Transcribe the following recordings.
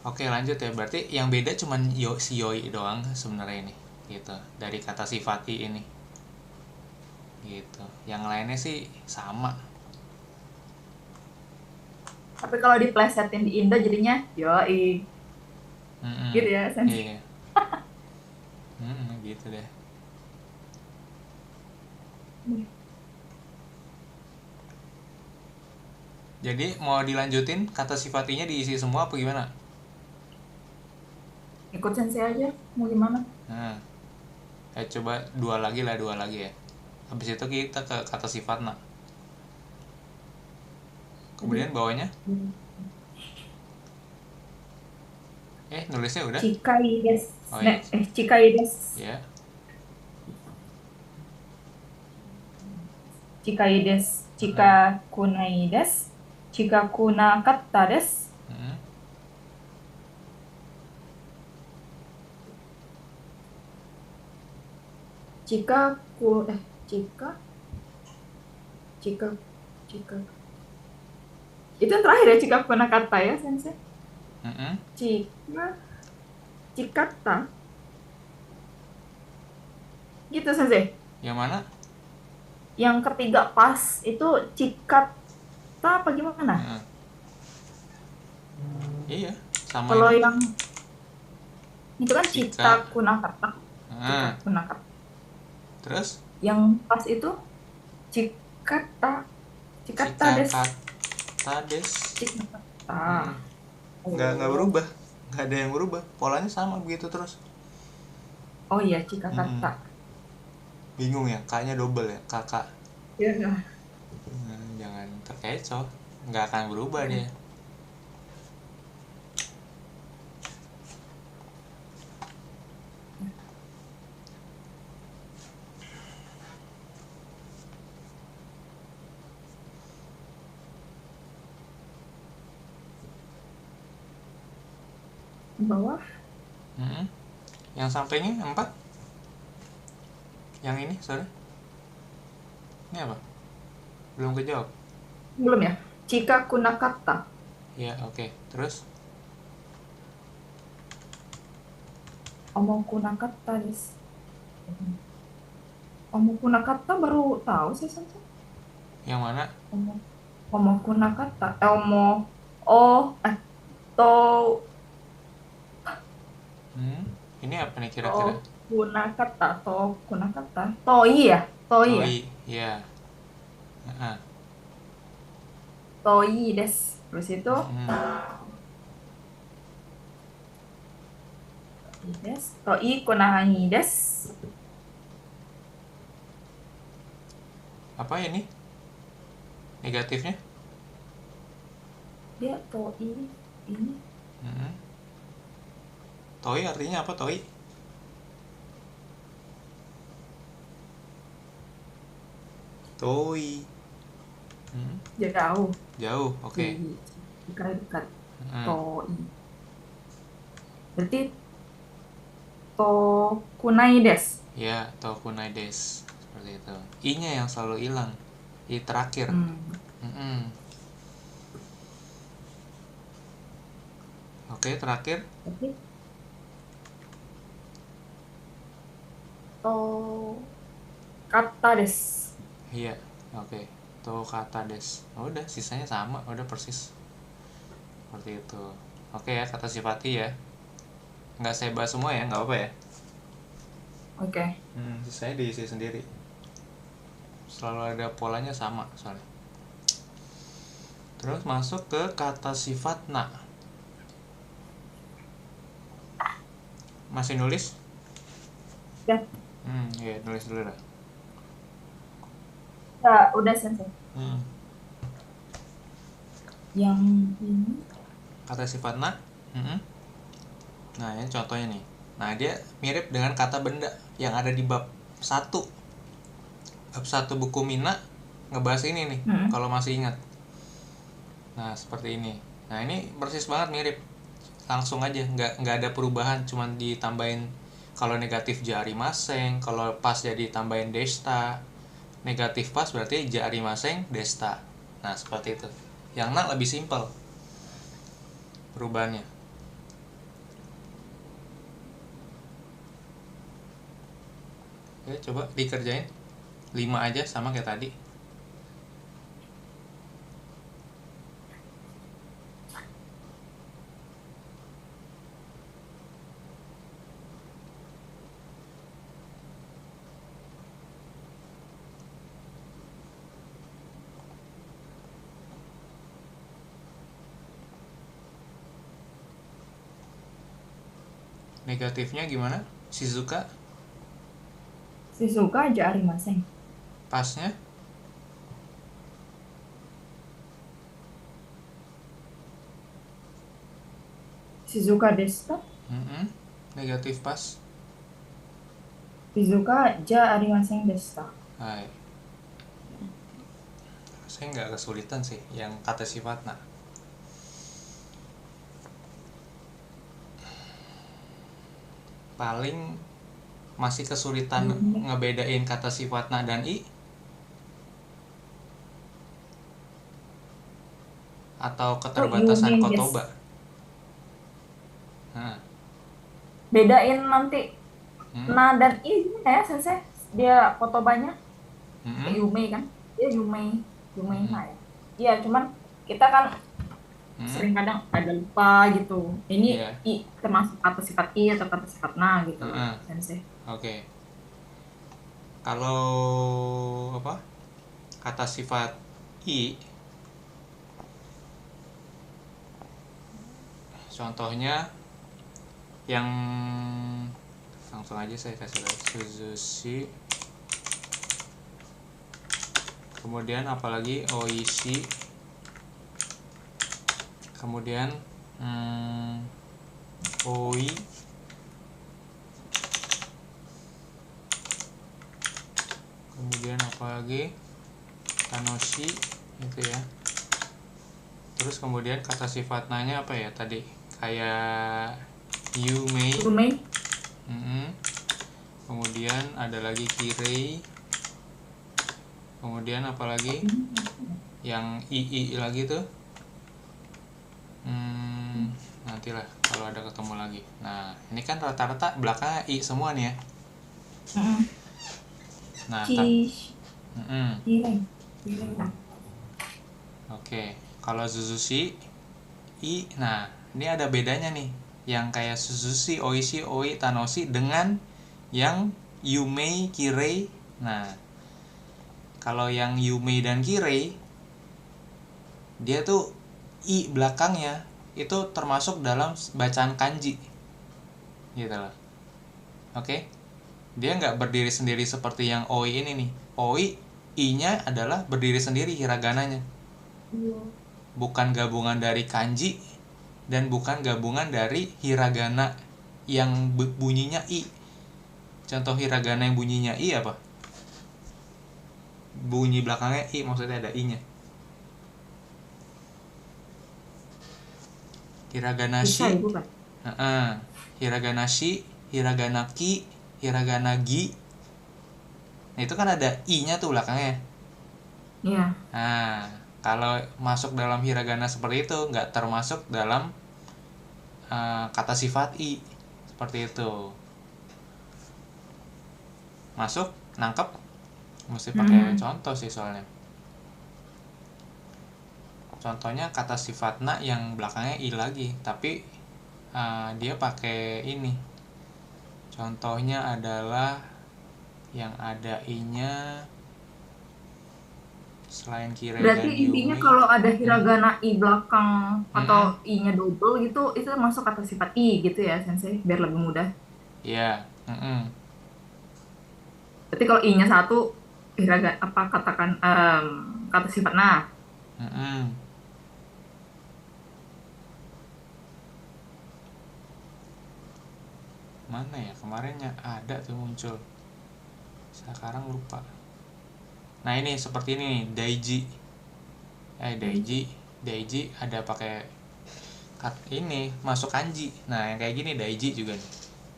Oke, lanjut ya. Berarti yang beda cuman si yoi doang sebenarnya ini. Gitu. Dari kata sifati ini. Gitu. Yang lainnya sih sama. Tapi kalau diplesetin di Indo jadinya yoi. Mm-mm. Gitu ya, Sensei. Iya. Gitu deh. Jadi mau dilanjutin kata sifatinya diisi semua apa gimana? Ikut Sensei aja, mau gimana? Nah, coba dua lagi ya. Habis itu kita ke kata sifat nak. Aduh. Kemudian bawahnya, nulisnya udah. Chikai desu. Oh iya, Chikai desu. ya. Chikai desu. Mm-mm. Chika kunai desu. Chika kunakatta desu. Mm-mm. Chika ku Chika Chika Chika. Itu yang terakhir ya Chika kunakatta ya, Sensei. Mm-mm. Chika Chikatta. Gitu, Sensei. Yang mana? Yang ketiga pas itu Chikatta apa gimana? Mm-mm. Iya, sama Kalau ini. yang itu kan cita Jika, kunakata. Cita ah, kunakata. terus Yang pas itu cikata. Cikata jika des. kata des. Mm-mm. Cikata. Nggak Oh. berubah, nggak ada yang berubah. Polanya sama begitu terus. Oh iya, Mm-mm. cikakata. Bingung ya, kaknya double ya, kakak. Iya. Jangan terkecoh, nggak akan berubah dia. Bawah. Mm-mm. Yang sampingnya empat, yang ini sorry, ini apa? Belum kejawab. Belum ya? Cika kunakata. Ya oke. Terus Omong kunakata des. Omong kunakata baru tahu sih Sansa. yang mana? Omong omong kunakata. Omong oh to Hmm? Ini apa nih to kira-kira? kunakata. Toi ya? Toi ya? Toi, ya. Heeh. Toi des. Terus itu Mm-mm. des. Toi kunahangi des. Apa ini negatifnya? Dia toi ini Mm-mm. Toi artinya apa toi? Toi. Hmm? jauh. Jauh, oke. Jika dekat. Mm. Toi. Berarti to kunai des. Ya, tokunai des. Seperti itu. I-nya yang selalu hilang. I terakhir. Hmm. Mm-mm. Oke, terakhir. Berarti to kata des. Iya, oke. To kata des. Oh, udah, sisanya sama, udah persis. Seperti itu. Oke ya, kata sifati ya. Nggak saya bahas semua ya, nggak apa ya. Oke. Sisanya diisi sendiri. Selalu ada polanya sama soalnya. Terus masuk ke kata sifat na. Masih nulis? Ya, Iya, nulis dulu dah. ya udah selesai. Hmm. Yang ini Kata sifat na. Nah, ini contohnya nih. Nah, dia mirip dengan kata benda yang ada di bab satu. Bab 1 buku Mina ngebahas ini nih, hmm. kalau masih ingat. Nah, seperti ini. Nah, ini persis banget mirip. Langsung aja, nggak ada perubahan, cuman ditambahin kalau negatif jari maseng, kalau pas jadi tambahin desta. Negatif pas berarti jari maseng desta. Nah, seperti itu. Yang nak lebih simpel perubahannya. Ya, coba dikerjain 5 aja sama kayak tadi. Negatifnya gimana? Shizuka. Shizuka aja arimasen. Pasnya Shizuka desu ka? negatif pas. Shizuka ja arimasen desu ka? Hai. Saya nggak kesulitan sih yang kata sifat. Nah, paling masih kesulitan Yume. ngebedain kata sifat na dan i, atau Itu yume keterbatasan desu. kotoba. Nah, Bedain nanti hmm, na dan i gimana ya sensei? Dia kotobanya hmm, kayak yume kan? Dia yume, yume hmm, na ya. Iya, cuman kita kan hmm, sering kadang ada lupa gitu. Ini iya, i termasuk kata sifat i atau kata sifat na gitu loh, hmm, sensei. oke. Kalau apa? Kata sifat i, contohnya yang langsung aja saya kasih lihat Suzushi, kemudian apalagi Oishi, kemudian Oi, kemudian apalagi Tanoshi itu ya. Terus kemudian kata sifat nanya apa ya tadi, kayak Yume. Yume, Kemudian ada lagi Kirei, kemudian apalagi yang ii lagi tuh, nantilah kalau ada ketemu lagi. Nah, ini kan rata-rata belakangnya i semua nih ya. Nah, Cish, Cireng, Cireng. oke. Kalau Suzushi i, nah ini ada bedanya nih. Yang kayak Suzushi, Oishi, Oi, Tanoshi dengan yang Yumei, Kirei. Nah, kalau yang Yumei dan Kirei, dia tuh i belakangnya itu termasuk dalam bacaan kanji, gitu loh. Oke, dia nggak berdiri sendiri seperti yang oi ini nih. Oi i-nya adalah berdiri sendiri hiragananya, bukan gabungan dari kanji dan bukan gabungan dari hiragana yang bunyinya i. Contoh hiragana yang bunyinya i apa? Bunyi belakangnya i, maksudnya ada i-nya. Hiragana Bisa shi, ibu kan? hiragana shi, hiragana ki, hiragana gi. Nah, itu kan ada i-nya tuh belakangnya. Iya. Nah, kalau masuk dalam hiragana seperti itu nggak termasuk dalam kata sifat i, seperti itu. Masuk, nangkep, mesti pakai contoh sih soalnya. Contohnya kata sifat na yang belakangnya i lagi, tapi dia pakai ini. Contohnya adalah yang ada i-nya selain Kirei Berarti dan intinya Yumi. kalau ada hiragana i belakang atau i-nya double gitu, itu masuk kata sifat i gitu ya, Sensei, biar lebih mudah. Ya, Berarti kalau i-nya satu, apa katakan kata sifat nah. mana ya kemarinnya ada tuh muncul, sekarang lupa. Nah ini seperti ini nih, daiji. Daiji ada pakai ini masuk kanji. Nah yang kayak gini daiji juga nih.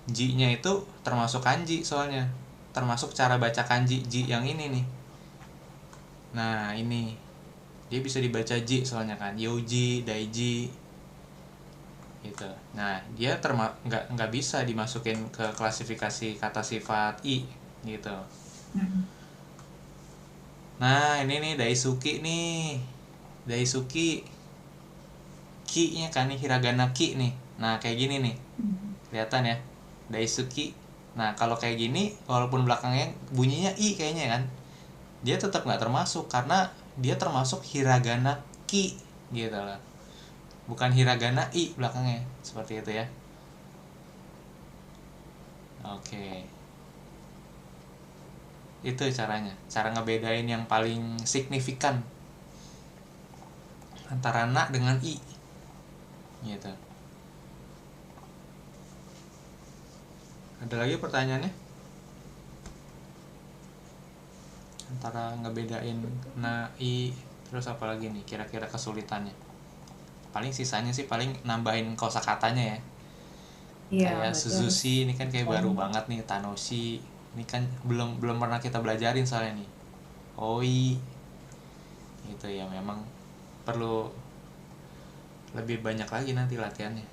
Ji-nya itu termasuk kanji soalnya, termasuk cara baca kanji ji yang ini nih. Nah ini dia bisa dibaca ji soalnya kan, yoji, daiji gitu. Nah dia nggak bisa dimasukin ke klasifikasi kata sifat i. gitu. Hmm. Nah ini nih Daisuki nih, Daisuki ki-nya kan nih, hiragana ki nih. Nah kayak gini nih, Hmm. kelihatan ya, Daisuki. Nah kalau kayak gini walaupun belakangnya bunyinya i kayaknya kan, dia tetap nggak termasuk karena dia termasuk hiragana ki gitu loh, bukan hiragana i belakangnya, seperti itu ya. Oke, itu caranya, cara ngebedain yang paling signifikan antara na dengan i gitu. Ada lagi pertanyaannya antara ngebedain na i, terus apa lagi nih kira-kira kesulitannya? Paling sisanya sih paling nambahin kosakatanya ya. Iya, Kayak berarti harus Suzushi ini kan kayak baru banyak. banget nih, Tanoshi ini kan belum belum pernah kita belajarin soalnya nih. Oi gitu ya, memang perlu lebih banyak lagi nanti latihannya.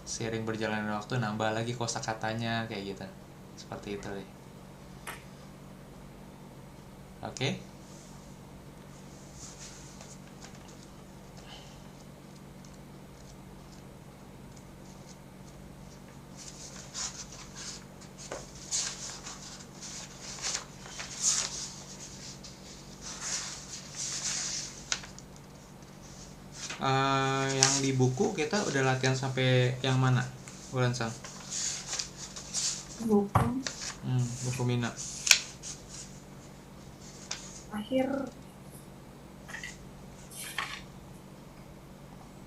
Seiring berjalannya waktu nambah lagi kosakatanya kayak gitu. Seperti itu deh. Oke. Yang di buku kita udah latihan sampai yang mana? Bulan Sang. Buku Buku Mina. akhir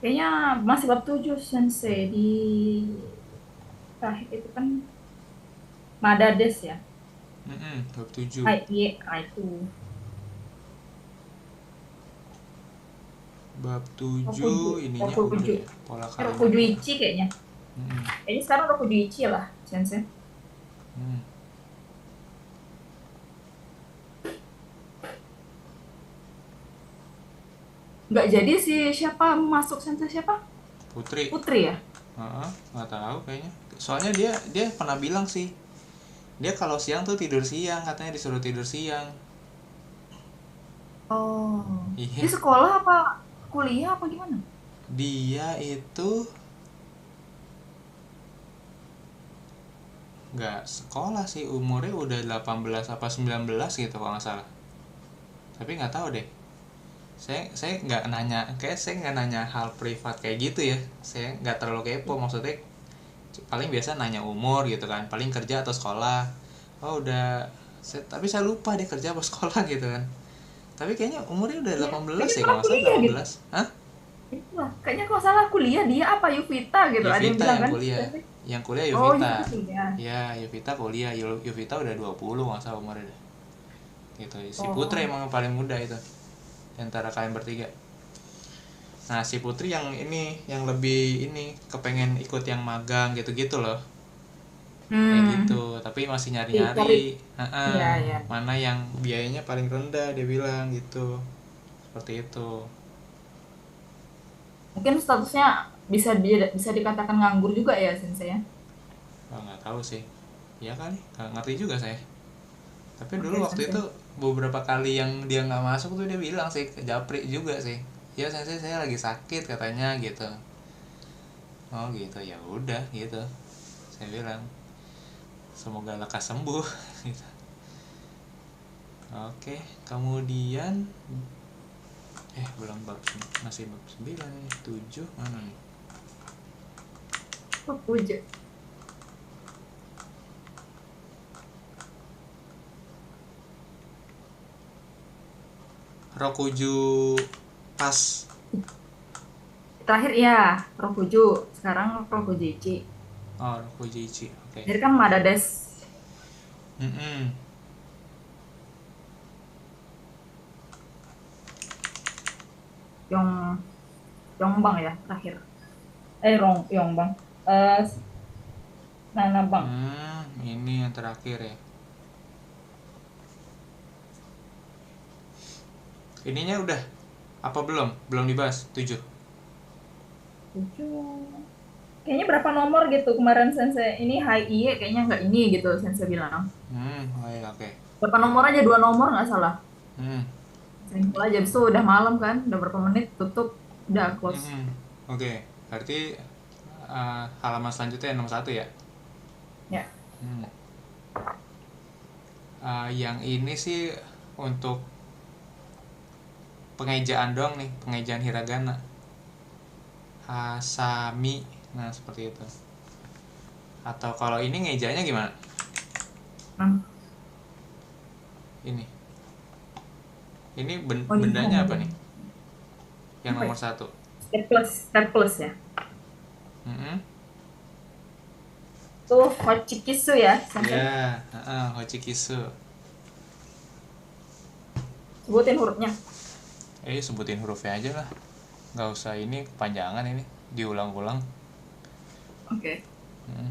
kayaknya masih bab 7 Sensei di terakhir itu kan Madades ya. Bab 7. Iya, itu. Bab Rokuju, 7 ininya udah Rokuju. ya, pola kalimat ya. Rokujuichi kayaknya. Mm-mm. Kayaknya sekarang Rokujuichi lah, Sensei. Hmm. Nggak jadi sih siapa masuk Sensei siapa? Putri. Putri ya? Nggak tahu kayaknya. Soalnya dia dia pernah bilang sih, dia kalau siang tuh tidur siang, katanya disuruh tidur siang. Oh. Di Iya, sekolah apa kuliah apa gimana? dia itu nggak sekolah sih, umurnya udah 18 apa 19 gitu kalau nggak salah. Tapi nggak tahu deh. Saya nggak nanya, kayak saya nggak nanya hal privat kayak gitu ya. Saya nggak terlalu kepo, maksudnya paling biasa nanya umur gitu kan, paling kerja atau sekolah. Oh udah, tapi saya lupa dia kerja apa sekolah gitu kan. Tapi kayaknya umurnya udah Iya, 18 kayaknya ya salah kalau nggak salah, kuliah gitu. 18. Hah? Itulah, kayaknya kalau salah kuliah dia apa Yuvita gitu. Ada yang Yuvita bilang yang kan? kuliah. Yang kuliah Oh, Yuvita. Yuvita kuliah. Ya, Yuvita kuliah. Yuvita udah 20 nggak salah umurnya deh. Gitu. Si Putri Oh. emang yang paling muda itu di antara kalian bertiga. Nah, si Putri yang ini, yang lebih ini kepengen ikut yang magang gitu-gitu loh. Kayak Hmm, gitu, tapi masih cari. nyari-nyari. Iya, iya. Mana yang biayanya paling rendah dia bilang gitu. Seperti itu. Mungkin statusnya bisa dikatakan nganggur juga ya, Sensei ya. Oh, nggak tahu sih. Iya kali, nggak ngerti juga saya. Tapi dulu Oke, waktu itu Sensei. beberapa kali yang dia nggak masuk tuh dia bilang sih ke Japri juga sih. Ya saya lagi sakit katanya gitu. Oh gitu, ya udah gitu. Saya bilang semoga lekas sembuh. Gitu. Oke, kemudian belum masih bab 9 nih, 7 mana nih? Oh, puja. Rokuju pas. Terakhir ya, Rokuju. Sekarang Rokujuichi. Oh, Rokuju Ichi. Oke. Jadi kan Madades Mm-mm. Yong Yongbang ya terakhir. Yongbang. Eh Nanabang. Ini yang terakhir ya. Ininya udah, apa belum? Belum dibahas 7. 7. kayaknya berapa nomor gitu kemarin sensei ini high IE kayaknya nggak ini gitu sensei bilang. Oh iya, oke. Berapa nomor aja, dua nomor nggak salah. Hmm, Simpel aja. Habis itu udah malam kan, udah berapa menit tutup, udah close. hmm, oke. Berarti halaman selanjutnya nomor satu ya. Ya. Hmm. Yang ini sih untuk pengejaan doang nih, pengejaan hiragana. Hasami, nah seperti itu. Atau kalau ini ngejanya gimana? Nah, Ini, ini oh di bendanya home apa aja. nih? Yang Apa nomor ya? satu. Step plus ya. Mm-mm. Tuh Hochikisu ya, sensei. Ya, Hochikisu. Sebutin hurufnya. Sebutin hurufnya aja lah. Nggak usah ini kepanjangan ini, diulang-ulang. Oke. Mm.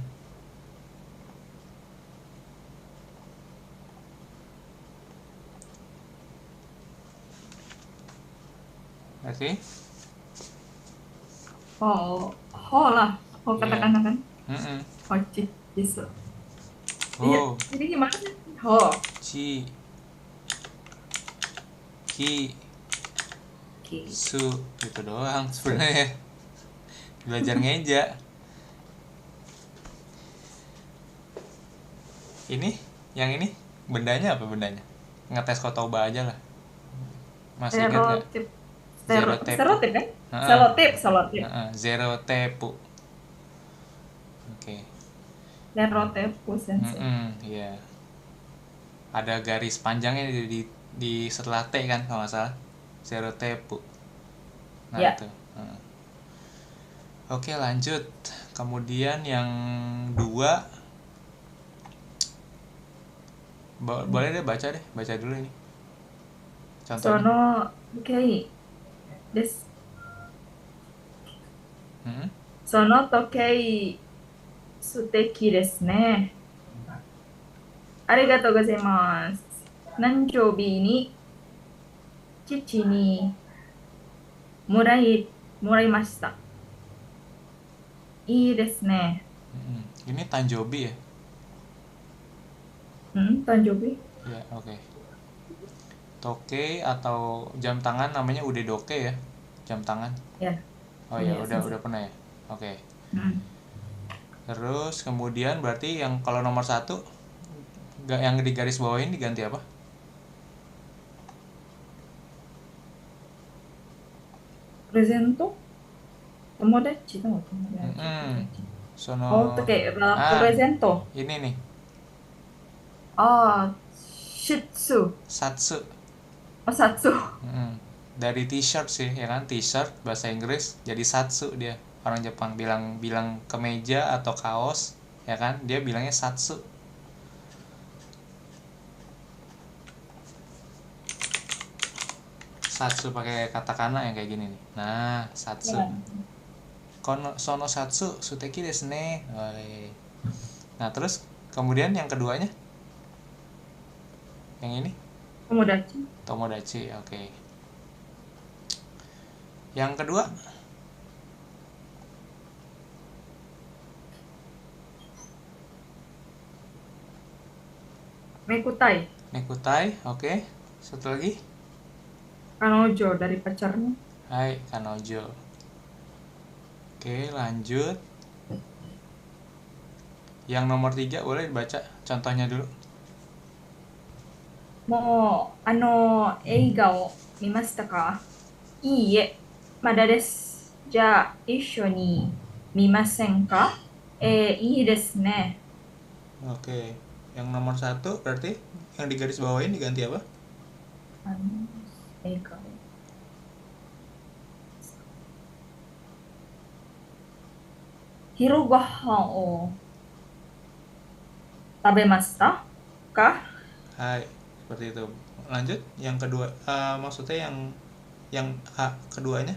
Berarti, Oh, ho lah. Ho ya. katakan kan. Mm-mm. Hochikisu. Iya, Ho, jadi gimana sih? Ho. chi, ki, Oke. su, gitu doang sebenarnya. Belajar ngeja. Ini, yang ini, bendanya apa bendanya? Ngetes kotoba aja lah. Masih ingat nggak? Serotip. Zero tepu. Serotip kan? Heeh, Selotip. zero tepu. Oke. Serotepu sensei. Ya. Ada garis panjangnya di setelah T kan kalau nggak salah. Zero tepu. Nah Ya. itu. Oke, lanjut. Kemudian yang dua, boleh deh baca dulu ini. Contohnya. その時計です。Mm-mm. その時計、素敵ですね。ありがとうございます。何時に父にもらいました。いいですね。Ini Tanjobi ya? Tanjobi? Ya, oke. Toke atau jam tangan namanya udedoke ya? Jam tangan. Ya, Oh ya, iya udah sensei. pernah ya. Oke. Hmm. Terus kemudian berarti yang kalau nomor satu, yang di garis bawah ini diganti apa? Mm-mm. プレゼント友達の友達。Oh, Sono, itu kayak ah presento. ini nih, Oh, Shih Tzu. satsu. Oh, Satsu. Mm. Dari t-shirt sih, ya kan? T-shirt bahasa Inggris jadi satsu dia. Orang Jepang bilang bilang kemeja atau kaos, ya kan? Dia bilangnya satsu. Satsu pakai katakana yang kayak gini nih. Nah, satsu. Ya. Kono sono satsu suteki desu ne. Nah, terus kemudian yang keduanya, yang ini Tomodachi. tomodachi, oke. Yang kedua, Mekutai. nekutai, oke. Satu lagi, Kanojo dari pacarnya. hai kanojo. Oke, lanjut. Yang nomor tiga boleh dibaca contohnya dulu. もう、映画を見ましたか？いいえ。まだです。じゃあ、一緒に見ませんか？いいですね。Oke, yang nomor satu berarti yang di garis bawahin diganti apa? 映画を。昼ご飯を食べましたか？Hai, seperti itu. Lanjut, yang kedua, maksudnya yang keduanya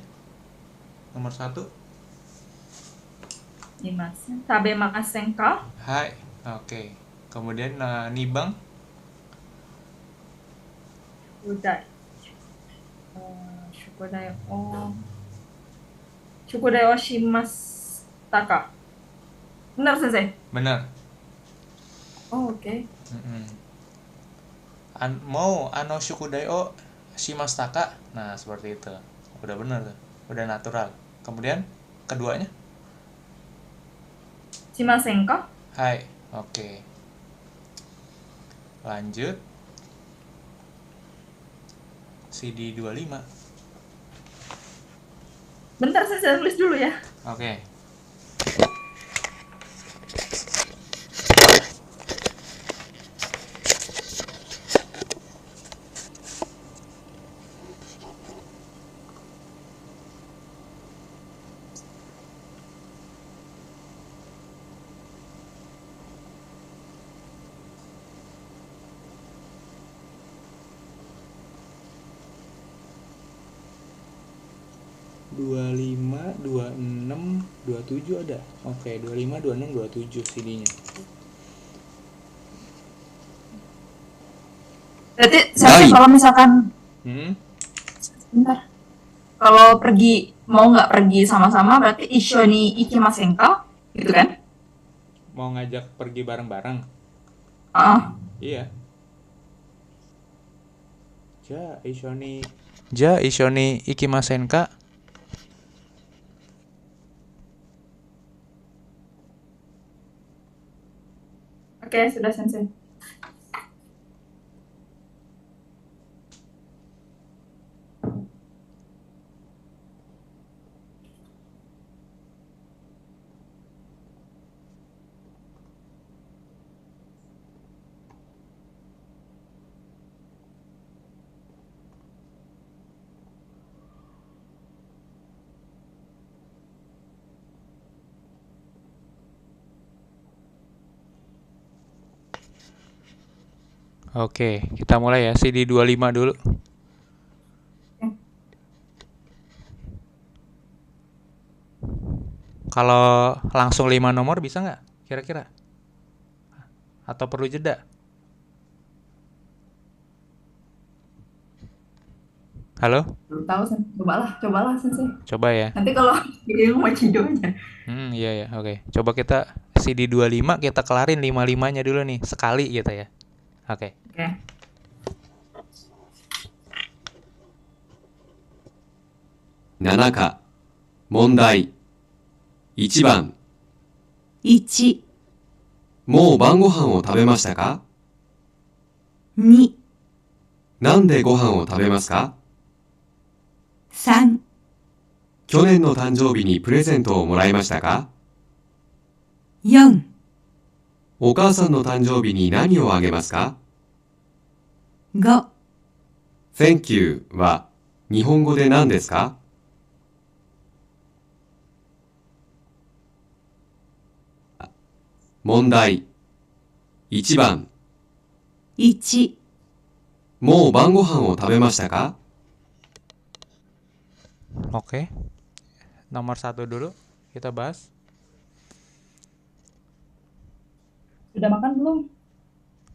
nomor satu. 見ません。食べませんか？Hai, oke. Kemudian nibang. 宿題。宿題をしましたか？ Benar, Sensei? Bener. Oh, oke. Mm-mm. Mau ano shukudai o shimashitaka. Nah, seperti itu. Udah bener tuh. Udah natural. Kemudian keduanya? Shimasen ka? Hai. Oke. Lanjut CD 25. Bentar, saya tulis dulu ya. Oke. Dua lima, 26, 27 ada. Oke, 25, 26, 27 CD-nya. Berarti Sensei kalau misalkan Hmm? bentar, kalau pergi mau nggak pergi sama-sama berarti ishoni ikimasen ka? Gitu kan? Mau ngajak pergi bareng-bareng? Ah, Iya. Ja ishoni ikimasen ka? oke, sudah Sensei. Oke, kita mulai ya. CD 25 dulu. Kalau langsung 5 nomor bisa nggak? Kira-kira? Atau perlu jeda? Halo? Belum tahu Sensei. Cobalah Sensei. Coba ya. Nanti kalau video mau cido aja. Iya ya, oke. Coba kita CD 25 kita kelarin 55-nya dulu nih, sekali gitu ya. Oke. Oke. 7課、問題。1番、1、もう晩ご飯を食べましたか？2、なんでご飯を食べますか？3、去年の誕生日にプレゼントをもらいましたか？4、お母さんの誕生日に何をあげますか？ 5、Thank you は日本語で何ですか？問題。1番、 1、もう晩ご飯を食べましたか？ Oke. Nomor 1 dulu kita bahas. Sudah makan belum?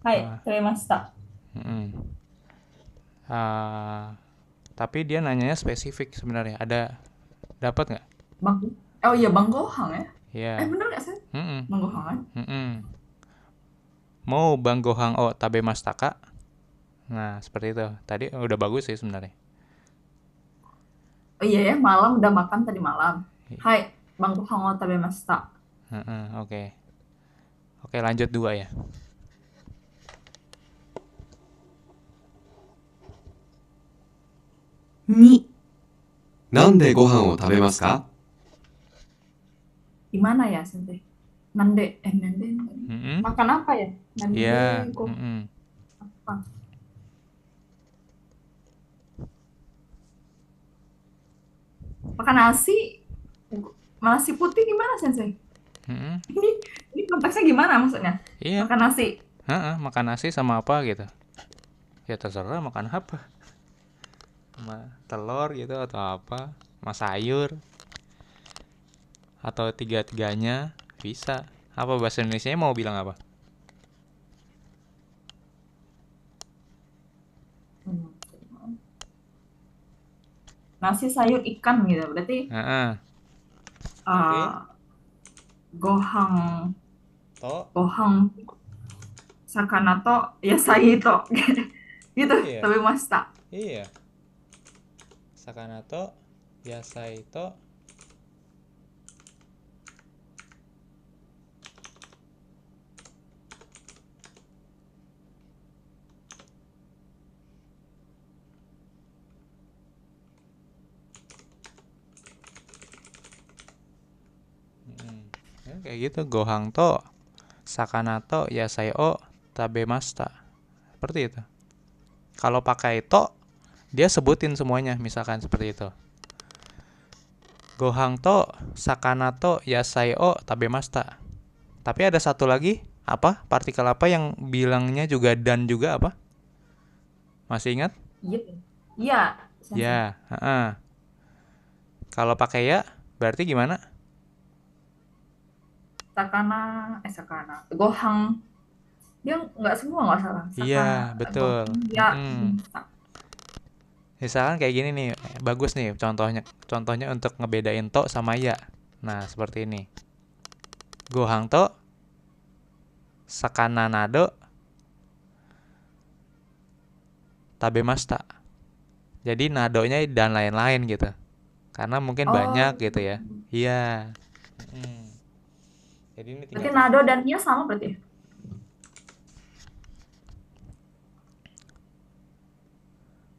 Hai, Ah, terima mm-mm. Ah, tapi dia nanyanya spesifik sebenarnya. Dapat nggak? Bang. Oh iya, Bang Gohang ya? Iya. Bener nggak sih? Mm-mm. Bang Gohang kan? Mm-mm. Mau banggohang o tabemashita? Nah, seperti itu. Tadi udah bagus sih sebenarnya. Oh iya ya, malam udah makan tadi malam. Hai, Bang Gohang o tabemashita. Oke. Oke, lanjut 2 ya. 2、なんでご飯を食べますか？ Gimana ya, Sensei? Nande. Mm-mm. Makan apa ya? Nande Iya. go Mm-mm. apa? Makan nasi? Nasi putih gimana, Sensei? Mm-mm. Ini ini konteksnya gimana maksudnya? Iya. Makan nasi. Makan nasi sama apa gitu. Ya terserah makan apa. Sama telur gitu atau apa. Sama sayur. Atau tiga-tiganya bisa. Apa bahasa Indonesianya mau bilang apa? Nasi sayur ikan gitu. Berarti Heeh. Oke. uh, Gohang, To. gohang, sakana to yasai to. Gitu, Iya. tabemashita. Iya. Sakana to yasai to. Ya, kayak gitu. Gohang to sakana to yasai o tabemashita. Seperti itu. Kalau pakai to, dia sebutin semuanya, misalkan seperti itu. Gohang to sakana to yasai o tabemashita. Tapi ada satu lagi, apa? Partikel apa yang bilangnya juga dan juga apa? Masih ingat? Iya. Iya, sensei. Ya, heeh. Kalau pakai ya, berarti gimana? Sakana. Gohang. Dia nggak semua nggak salah. Sakana, Iya, betul. gohang, ya, Misalkan kayak gini nih, bagus nih contohnya. Contohnya untuk ngebedain to sama ya. Nah, seperti ini. Gohang to sakana nado tabemashita. Jadi nadonya dan lain-lain gitu. Karena mungkin Oh, banyak gitu ya. Iya. Mm. Jadi ini berarti tinggal nado dan nya sama berarti ya?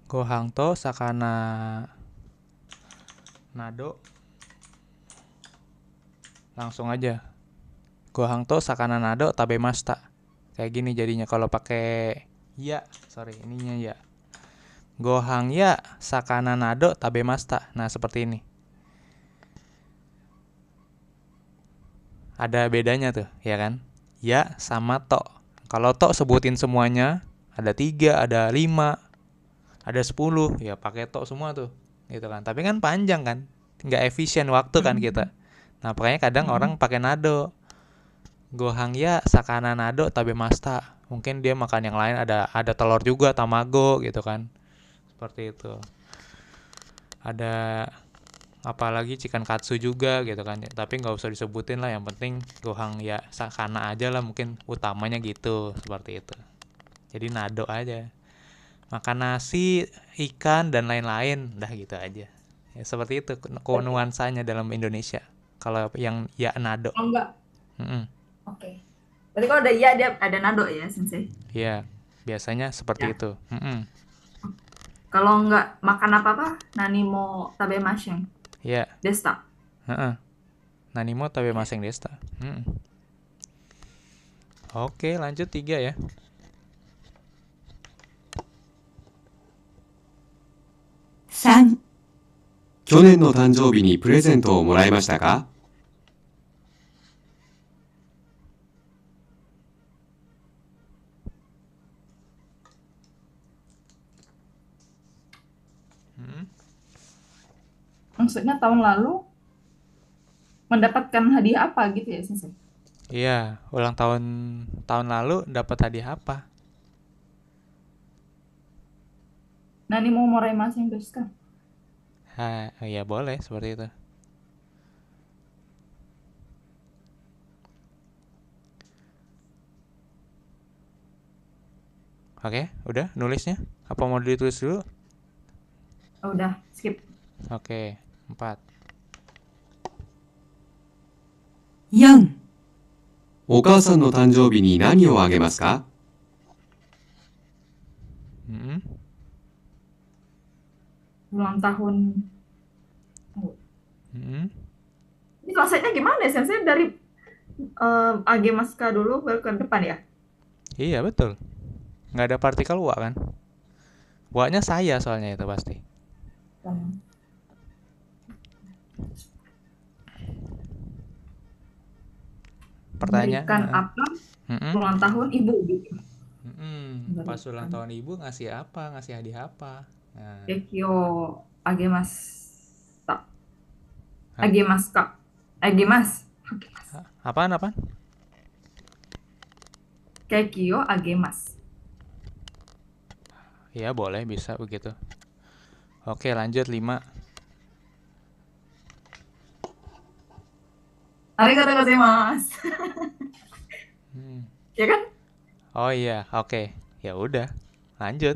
Gohang to sakana nado. Langsung aja. Gohang to sakana nado tabemashita. Kayak gini jadinya kalau pakai ya, sorry, ininya ya. Gohang ya sakana nado tabemashita. Nah, seperti ini. Ada bedanya tuh, ya kan? Ya sama to. Kalau to sebutin semuanya, ada 3, ada 5, ada 10, ya pakai to semua tuh. Gitu kan. Tapi kan panjang kan? Nggak efisien waktu kan kita. Nah, makanya kadang orang pakai nado. Gohang ya sakana nado tabemashita. Mungkin dia makan yang lain, ada telur juga, tamago gitu kan. Seperti itu. Ada apalagi chicken katsu juga gitu kan, tapi nggak usah disebutin lah, yang penting gohang ya sakana aja lah, mungkin utamanya gitu, seperti itu. Jadi nado aja, makan nasi, ikan dan lain-lain, dah gitu aja ya. Seperti itu Oke. nuansanya dalam Indonesia kalau yang ya nado. Oh enggak. Mm-mm. Oke. Berarti kalau ada ya dia ada nado ya, sensei. Ya biasanya seperti Ya. itu. Mm-mm. Kalau nggak makan apa-apa, nani mo tabemasheng. Ya. Desta. Heeh. Nani mo tabe Oke. maseng desta. Mm-mm. Oke, lanjut 3 ya. 3、去年の誕生日にプレゼントをもらいましたか？ Maksudnya tahun lalu mendapatkan hadiah apa gitu ya, sensei? Iya, ulang tahun tahun lalu dapat hadiah apa? Nani mo moraimasheng desu ka? Iya boleh seperti itu. Oke, udah nulisnya? Apa mau ditulis dulu? Oh, udah, skip. Oke, 4. 4、お母さんの誕生日に何をあげますか？ Mm-mm. Ulang tahun. Oh. Mm-mm. Ini konsepnya gimana ya, sensei? Dari AG Maska dulu baru ke depan ya? Iya betul. Nggak ada partikel wa kan? Wa-nya saya soalnya itu pasti. Hmm. Pertanyaan. Memberikan apa Mm-mm. ulang tahun ibu gitu. Mm-mm. Pas ulang Memberikan tahun ibu ngasih apa? Ngasih hadiah apa? Nah, Kekyo Agemasta. hah? Agemaska. Agemas. Apaan apaan? Kekyo Agemas. Iya boleh, bisa begitu. Oke lanjut 5. Arigatou gozaimasu. Hmm. Ya kan? Oh iya, oke. Ya udah, lanjut.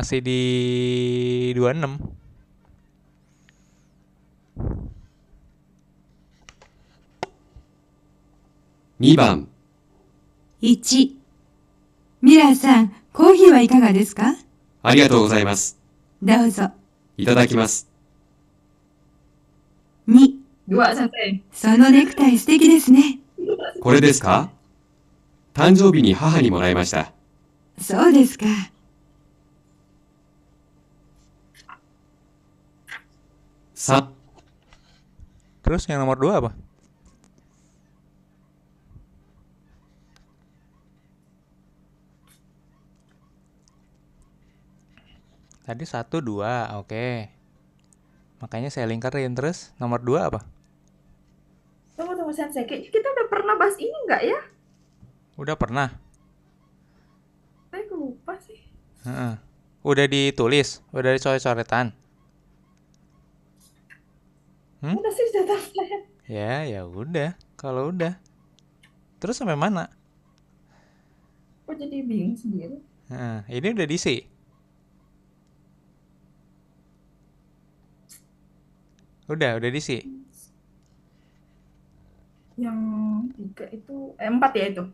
CD 26. 2番、1、ミラーさん、コーヒーはいかがですか？ありがとうございます。どうぞ。いただきます。2、Dua, Sensei. そのネクタイ素敵ですね。これですか？誕生日に母にもらいました。そうですか。3、Terus yang nomor 2 apa? Tadi 1, 2, oke. Makanya saya lingkarin. Terus nomor 2 apa? Tunggu, Sensei. Kayaknya kita udah pernah bahas ini nggak ya? Udah pernah? Saya lupa sih. Heeh. Udah ditulis? Udah dicoret-coretan? Udah sih data saya. Ya udah. Kalau udah. Terus sampai mana? Kok jadi bingung sendiri? Ini udah diisi. Udah diisi. Yang 3 itu, 4 ya itu.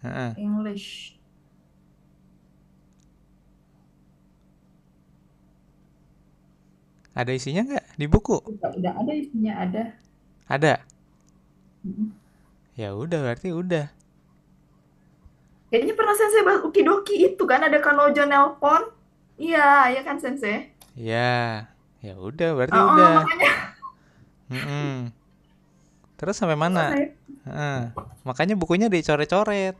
Heeh. English. Ada isinya nggak di buku? Udah ada isinya, ada. Ada. Mm-mm. Ya udah, berarti udah. Kayaknya pernah Sensei bahas Ukidoki itu kan, ada Kanojo nelpon. Iya, ya kan Sensei? Ya udah, berarti Oh, udah. makanya Mm-mm. Terus sampai kok mana? saya Makanya bukunya dicoret-coret.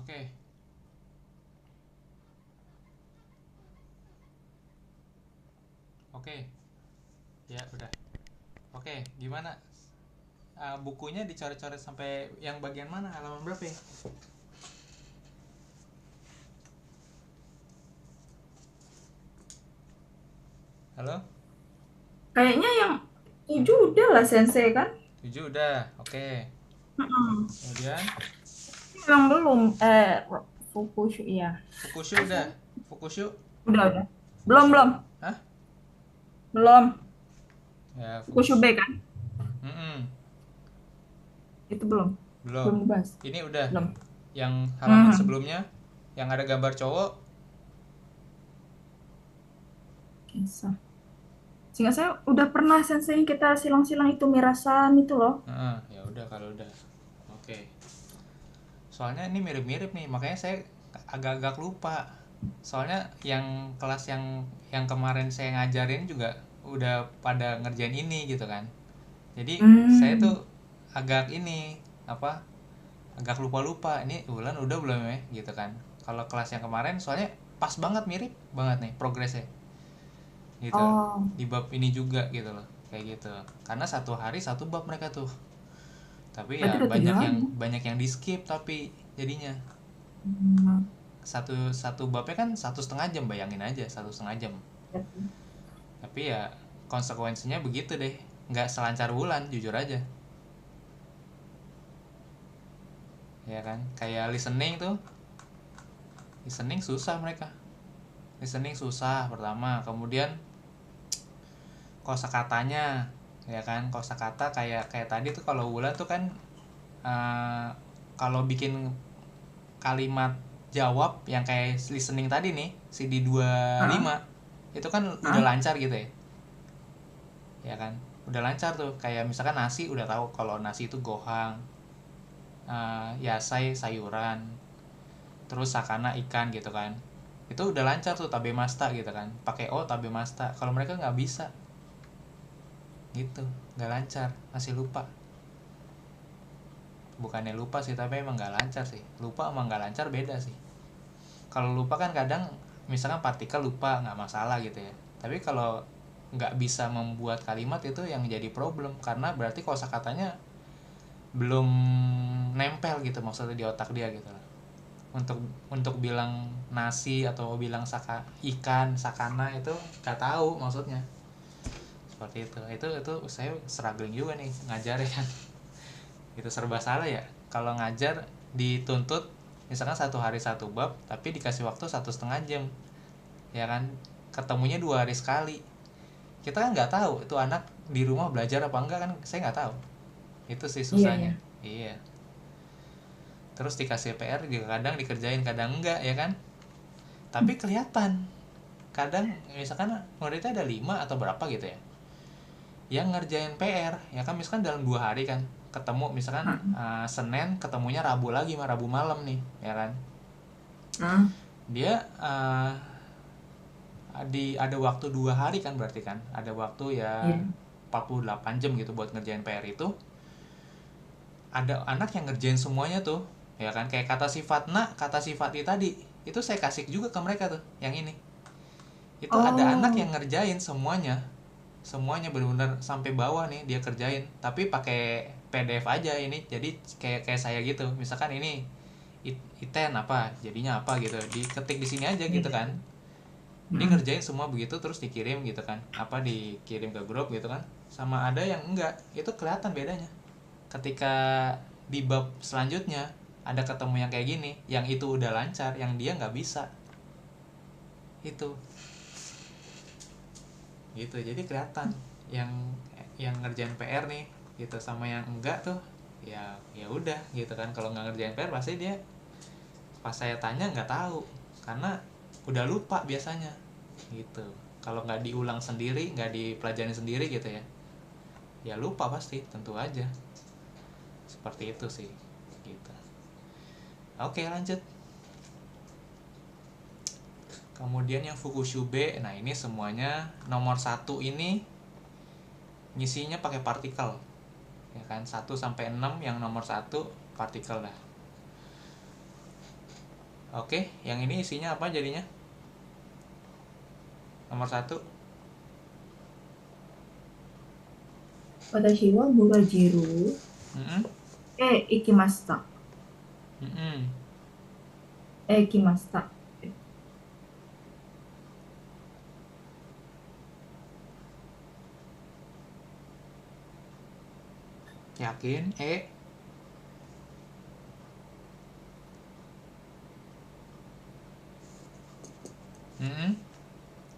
Oke. Oke. Ya udah. Oke, gimana? Bukunya dicoret-coret sampai yang bagian mana? Halaman berapa ya? Halo? kayaknya yang 7 udah lah Sensei kan? 7 udah. Oke. Mm-mm. Kemudian Yang belum, Fukushu, iya. Fukushu udah. Fukushu? Udah. Belum. Hah? Belum. Ya, Fukushu B kan? Mm-mm. Itu belum. Belum Belum. dibahas. Ini udah. Belum. Yang halaman Hmm. sebelumnya yang ada gambar cowok. Kisah. Sehingga saya udah pernah Sensei yang kita silang-silang itu Mirasan itu loh. Ya udah kalau udah. Oke. Soalnya ini mirip-mirip nih, makanya saya agak-agak lupa. Soalnya yang kelas yang kemarin saya ngajarin juga udah pada ngerjain ini gitu kan. Jadi saya tuh agak ini apa? Agak lupa-lupa. Ini bulan udah belum ya gitu kan. Kalau kelas yang kemarin soalnya pas banget, mirip banget nih progresnya. Gitu. Oh. Di bab ini juga gitu loh. Kayak gitu. Karena satu hari satu bab mereka tuh. Tapi Berarti ya udah 3 hari. banyak yang di skip tapi jadinya Hmm. satu babnya kan 1,5 jam, bayangin aja 1,5 jam. Ya sih. Tapi ya konsekuensinya begitu deh, nggak selancar Wulan jujur aja. Ya kan, kayak listening susah mereka. Listening susah pertama, kemudian kosakatanya, ya kan, kosakata kayak tadi tuh kalau Wulan tuh kan kalau bikin kalimat jawab yang kayak listening tadi nih, CD 25 itu kan udah lancar gitu ya. Ya kan, udah lancar tuh, kayak misalkan nasi udah tahu kalau nasi itu gohang, yasai sayuran, terus sakana ikan gitu kan, itu udah lancar tuh tabemasta gitu kan, pakai o tabemasta. Kalau mereka nggak bisa gitu, nggak lancar, masih lupa. Bukannya lupa sih, tapi emang nggak lancar sih. Lupa sama nggak lancar beda sih. Kalau lupa kan kadang misalkan partikel lupa nggak masalah gitu ya, tapi kalau nggak bisa membuat kalimat itu yang jadi problem, karena berarti kosakatanya belum nempel gitu maksudnya di otak dia gitu lah. Untuk bilang nasi atau bilang ikan sakana itu nggak tahu maksudnya, seperti itu saya struggling juga nih ngajar ya kan. Itu serba salah ya kalau ngajar, dituntut misalkan 1 hari 1 bab tapi dikasih waktu 1,5 jam, ya kan, ketemunya 2 hari sekali. Kita kan nggak tahu itu anak di rumah belajar apa enggak, kan saya nggak tahu. Itu sih susahnya. Iya. Terus dikasih PR juga kadang dikerjain kadang enggak, ya kan, tapi kelihatan kadang misalkan muridnya ada 5 atau berapa gitu ya yang ngerjain PR, ya kan, misalkan dalam 2 hari kan ketemu, misalkan Senin ketemunya Rabu lagi, Rabu malam nih, ya kan, dia ada waktu 2 hari kan, berarti kan ada waktu ya 48 jam gitu buat ngerjain PR itu. Ada anak yang ngerjain semuanya tuh, ya kan, kayak kata sifat kata sifat tadi itu saya kasih juga ke mereka tuh, yang ini itu ada anak yang ngerjain semuanya benar-benar sampai bawah nih dia kerjain, tapi pakai PDF aja ini, jadi kayak saya gitu, misalkan ini iten apa jadinya apa gitu, diketik di sini aja gitu kan. Dia ngerjain semua begitu terus dikirim gitu kan, apa dikirim ke grup gitu kan. Sama ada yang enggak, itu kelihatan bedanya ketika di bab selanjutnya ada ketemu yang kayak gini, yang itu udah lancar, yang dia nggak bisa itu gitu. Jadi kelihatan yang ngerjain PR nih gitu sama yang enggak tuh, ya udah gitu kan. Kalau nggak ngerjain PR pasti dia pas saya tanya nggak tahu, karena udah lupa biasanya gitu. Kalau nggak diulang sendiri, nggak dipelajari sendiri gitu ya lupa pasti, tentu aja seperti itu sih gitu. Oke, lanjut. Kemudian yang Fukushube, nah ini semuanya nomor 1 ini ngisinya pakai partikel, ya kan, 1 sampai 6 yang nomor 1 partikel lah. Oke, yang ini isinya apa jadinya? Nomor 1. Watashi wa burajiru ikimashita. Ikimashita. Yakin?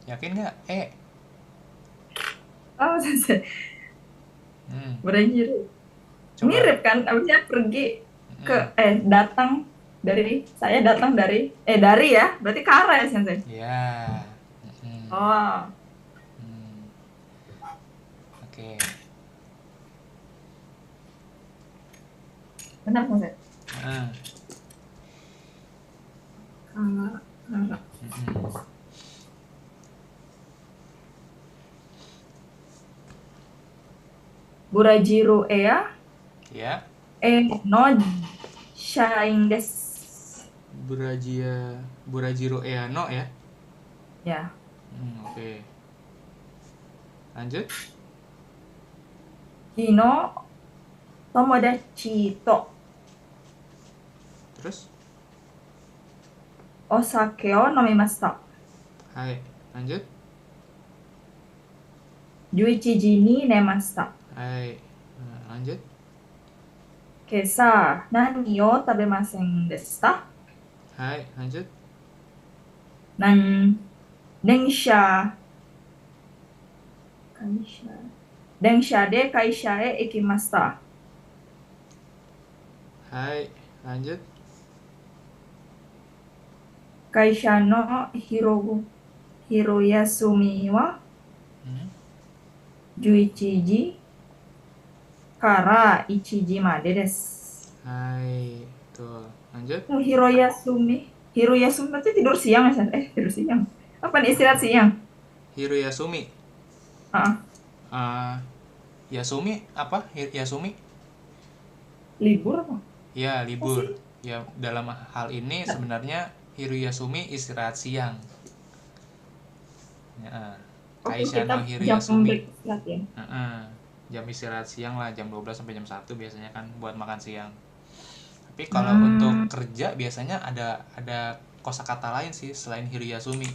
Yakin nggak? Sensei. Burajiru. Mirip kan, abisnya pergi ke datang dari dari ya, berarti ke arah ya Sensei? Iya. Oke. Benar Sensei? Burajiru ya? Ya. No shain desu. Burajiru no ya? Ya. Oke. Lanjut. Kino tomodachi to Terus? osake o nomimashita. Hai, lanjut. 11時に寝ました。Hai, lanjut. 今朝何を食べませんでした？ Hai, lanjut. なん電車会社電車で会社へ行きました。 Hai, lanjut. 会社の昼休みは Hmm. 11時から1時までです。 Hai, tuh. Lanjut. Hiroyasumi berarti tidur siang ya? Tidur siang. Apa nih istirahat siang? Hiruyasumi. Ah, Yasumi apa? Yasumi? libur apa? Ya, Apa libur. sih? Ya, dalam hal ini sebenarnya Hiruyasumi istirahat siang. Ya, Oke, Kaisha kita no jam Hiruyasumi. break istirahat ya. Jam istirahat siang lah, jam 12 sampai jam 1 biasanya kan buat makan siang. Tapi kalau untuk kerja biasanya ada kosakata lain sih selain Hiruyasumi.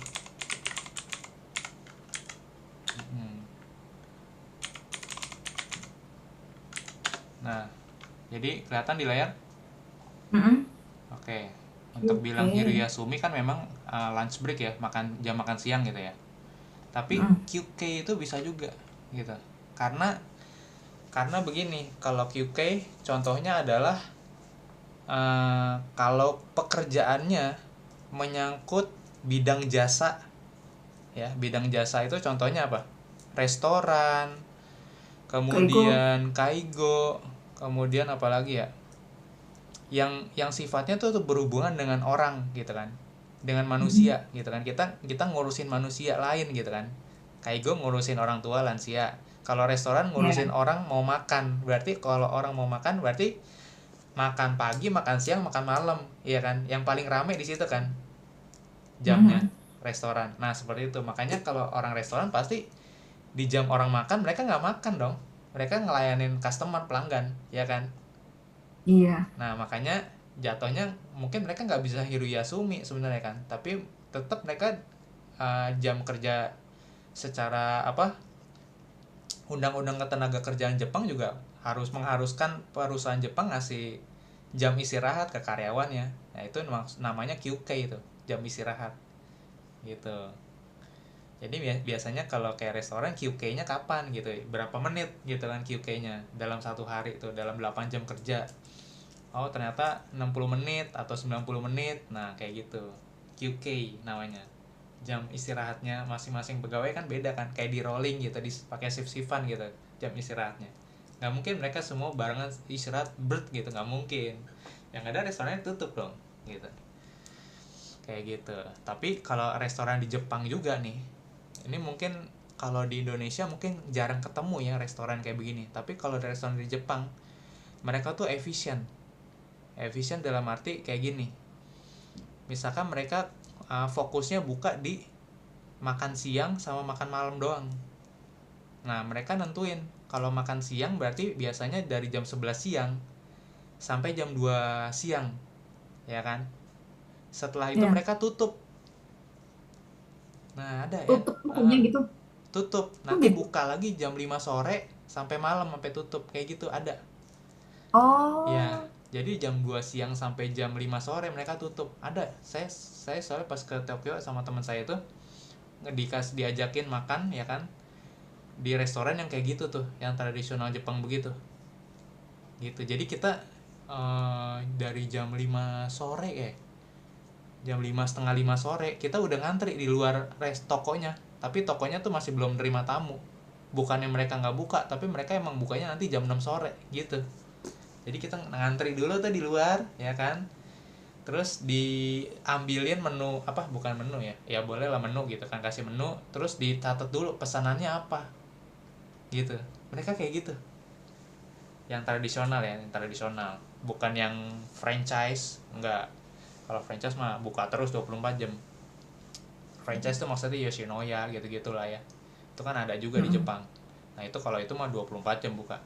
Nah, jadi kelihatan di layar? Mm-mm. Oke. Untuk Oke. bilang Hiruyasumi kan memang lunch break ya, jam makan siang gitu ya. Tapi QK itu bisa juga gitu. Karena begini, kalau QK contohnya adalah kalau pekerjaannya menyangkut bidang jasa ya, bidang jasa itu contohnya apa? Restoran, kemudian kaigo, kemudian apa lagi ya? Yang sifatnya tuh berhubungan dengan orang gitu kan, dengan manusia gitu kan. Kita ngurusin manusia lain gitu kan. Kaigo ngurusin orang tua lansia. Kalau restoran ngurusin orang mau makan. Berarti kalau orang mau makan berarti makan pagi, makan siang, makan malam, iya kan? Yang paling rame di situ kan jamnya restoran. Nah seperti itu. Makanya kalau orang restoran pasti di jam orang makan mereka nggak makan dong. Mereka ngelayanin customer, pelanggan, ya kan? Iya. Nah makanya jatuhnya mungkin mereka nggak bisa Hiruyasumi sebenarnya kan, tapi tetap mereka jam kerja secara apa, undang-undang ketenaga kerjaan Jepang juga mengharuskan perusahaan Jepang ngasih jam istirahat ke karyawannya. Nah itu namanya QK, itu jam istirahat gitu. Jadi biasanya kalau kayak restoran QK-nya kapan gitu, berapa menit gitu kan QK-nya dalam satu hari itu, dalam 8 jam kerja. Oh ternyata 60 menit atau 90 menit. Nah kayak gitu, QK namanya. Jam istirahatnya masing-masing pegawai kan beda kan, kayak di rolling gitu, pakai shift-shiftan gitu jam istirahatnya. Nggak mungkin mereka semua barengan istirahat bird gitu, nggak mungkin. Yang ada restorannya tutup dong gitu, kayak gitu. Tapi kalau restoran di Jepang juga nih, ini mungkin kalau di Indonesia mungkin jarang ketemu ya restoran kayak begini. Tapi kalau di restoran di Jepang, mereka tuh efisien dalam arti kayak gini. Misalkan mereka fokusnya buka di makan siang sama makan malam doang. Nah mereka nentuin kalau makan siang berarti biasanya dari jam 11 siang sampai jam 2 siang, ya kan? Setelah itu mereka tutup. Nah ada ya, Tutup punya gitu. tutup, nanti buka lagi jam 5 sore sampai malam, sampai tutup, kayak gitu ada. Oh. Ya, jadi jam 2 siang sampai jam 5 sore mereka tutup. Ada. Saya soalnya pas ke Tokyo sama teman saya itu diajakin makan ya kan, di restoran yang kayak gitu tuh, yang tradisional Jepang begitu. Gitu. Jadi kita dari jam 5 sore ya. Jam 5, setengah 5 sore kita udah ngantri di luar tokonya. Tapi tokonya tuh masih belum nerima tamu. Bukannya mereka nggak buka, tapi mereka emang bukanya nanti jam 6 sore gitu. Jadi kita ngantri dulu tuh di luar, ya kan? Terus diambilin menu, apa, bukan menu ya? Ya boleh lah menu gitu kan, kasih menu, terus dicatat dulu pesanannya apa. Gitu. Mereka kayak gitu. Yang tradisional ya, yang tradisional. Bukan yang franchise, enggak. Kalau franchise mah buka terus 24 jam. Franchise tuh maksudnya Yoshinoya gitu-gitu lah ya. Itu kan ada juga di Jepang. Nah, itu kalau itu mah 24 jam buka.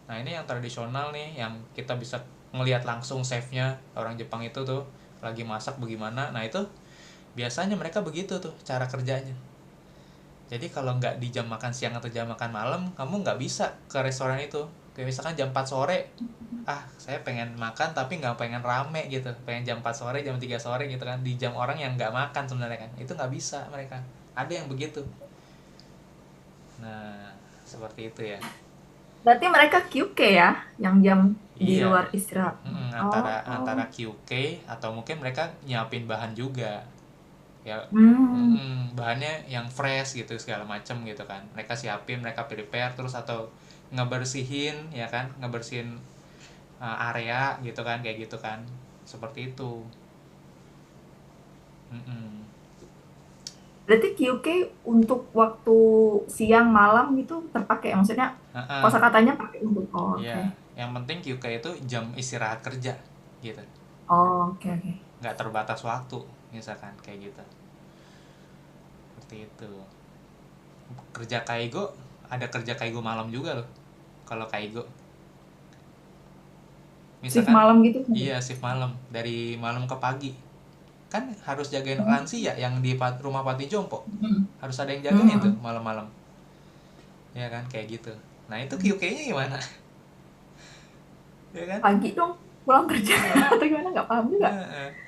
Nah ini yang tradisional nih, yang kita bisa ngelihat langsung chefnya orang Jepang itu tuh lagi masak bagaimana. Nah itu biasanya mereka begitu tuh cara kerjanya. Jadi kalau nggak di jam makan siang atau jam makan malam, kamu nggak bisa ke restoran itu. Kayak misalkan jam 4 sore, saya pengen makan tapi nggak pengen rame gitu, pengen jam 4 sore, jam 3 sore gitu kan, di jam orang yang nggak makan sebenarnya kan, itu nggak bisa mereka. Ada yang begitu. Nah, seperti itu ya. Berarti mereka QK ya, yang jam di Iya. luar istirahat. Antara Oh. antara QK atau mungkin mereka nyiapin bahan juga. Ya, Hmm. bahannya yang fresh gitu segala macem gitu kan. Mereka siapin, mereka prepare terus, atau ngebersihin ya kan, ngebersihin area gitu kan, kayak gitu kan. Seperti itu. Mm-mm. Berarti QK untuk waktu siang malam gitu terpakai, maksudnya Heeh. kosakatanya pakai untuk. Oh, Iya, oke. yang penting QK itu jam istirahat kerja gitu. Oh, oke oke. Nggak terbatas waktu misalkan kayak gitu. Seperti itu. Kerja kaigo, ada kerja kaigo malam juga loh. Kalau kaigo Shift misalkan, malam gitu. iya shift malam dari malam ke pagi, kan harus jagain Oh. lansia yang di rumah panti jompo, Hmm. harus ada yang jagain itu Hmm. malam-malam ya kan, kayak gitu. Nah itu QK-nya gimana? Ya kan. Pagi dong pulang kerja atau gimana, nggak paham juga.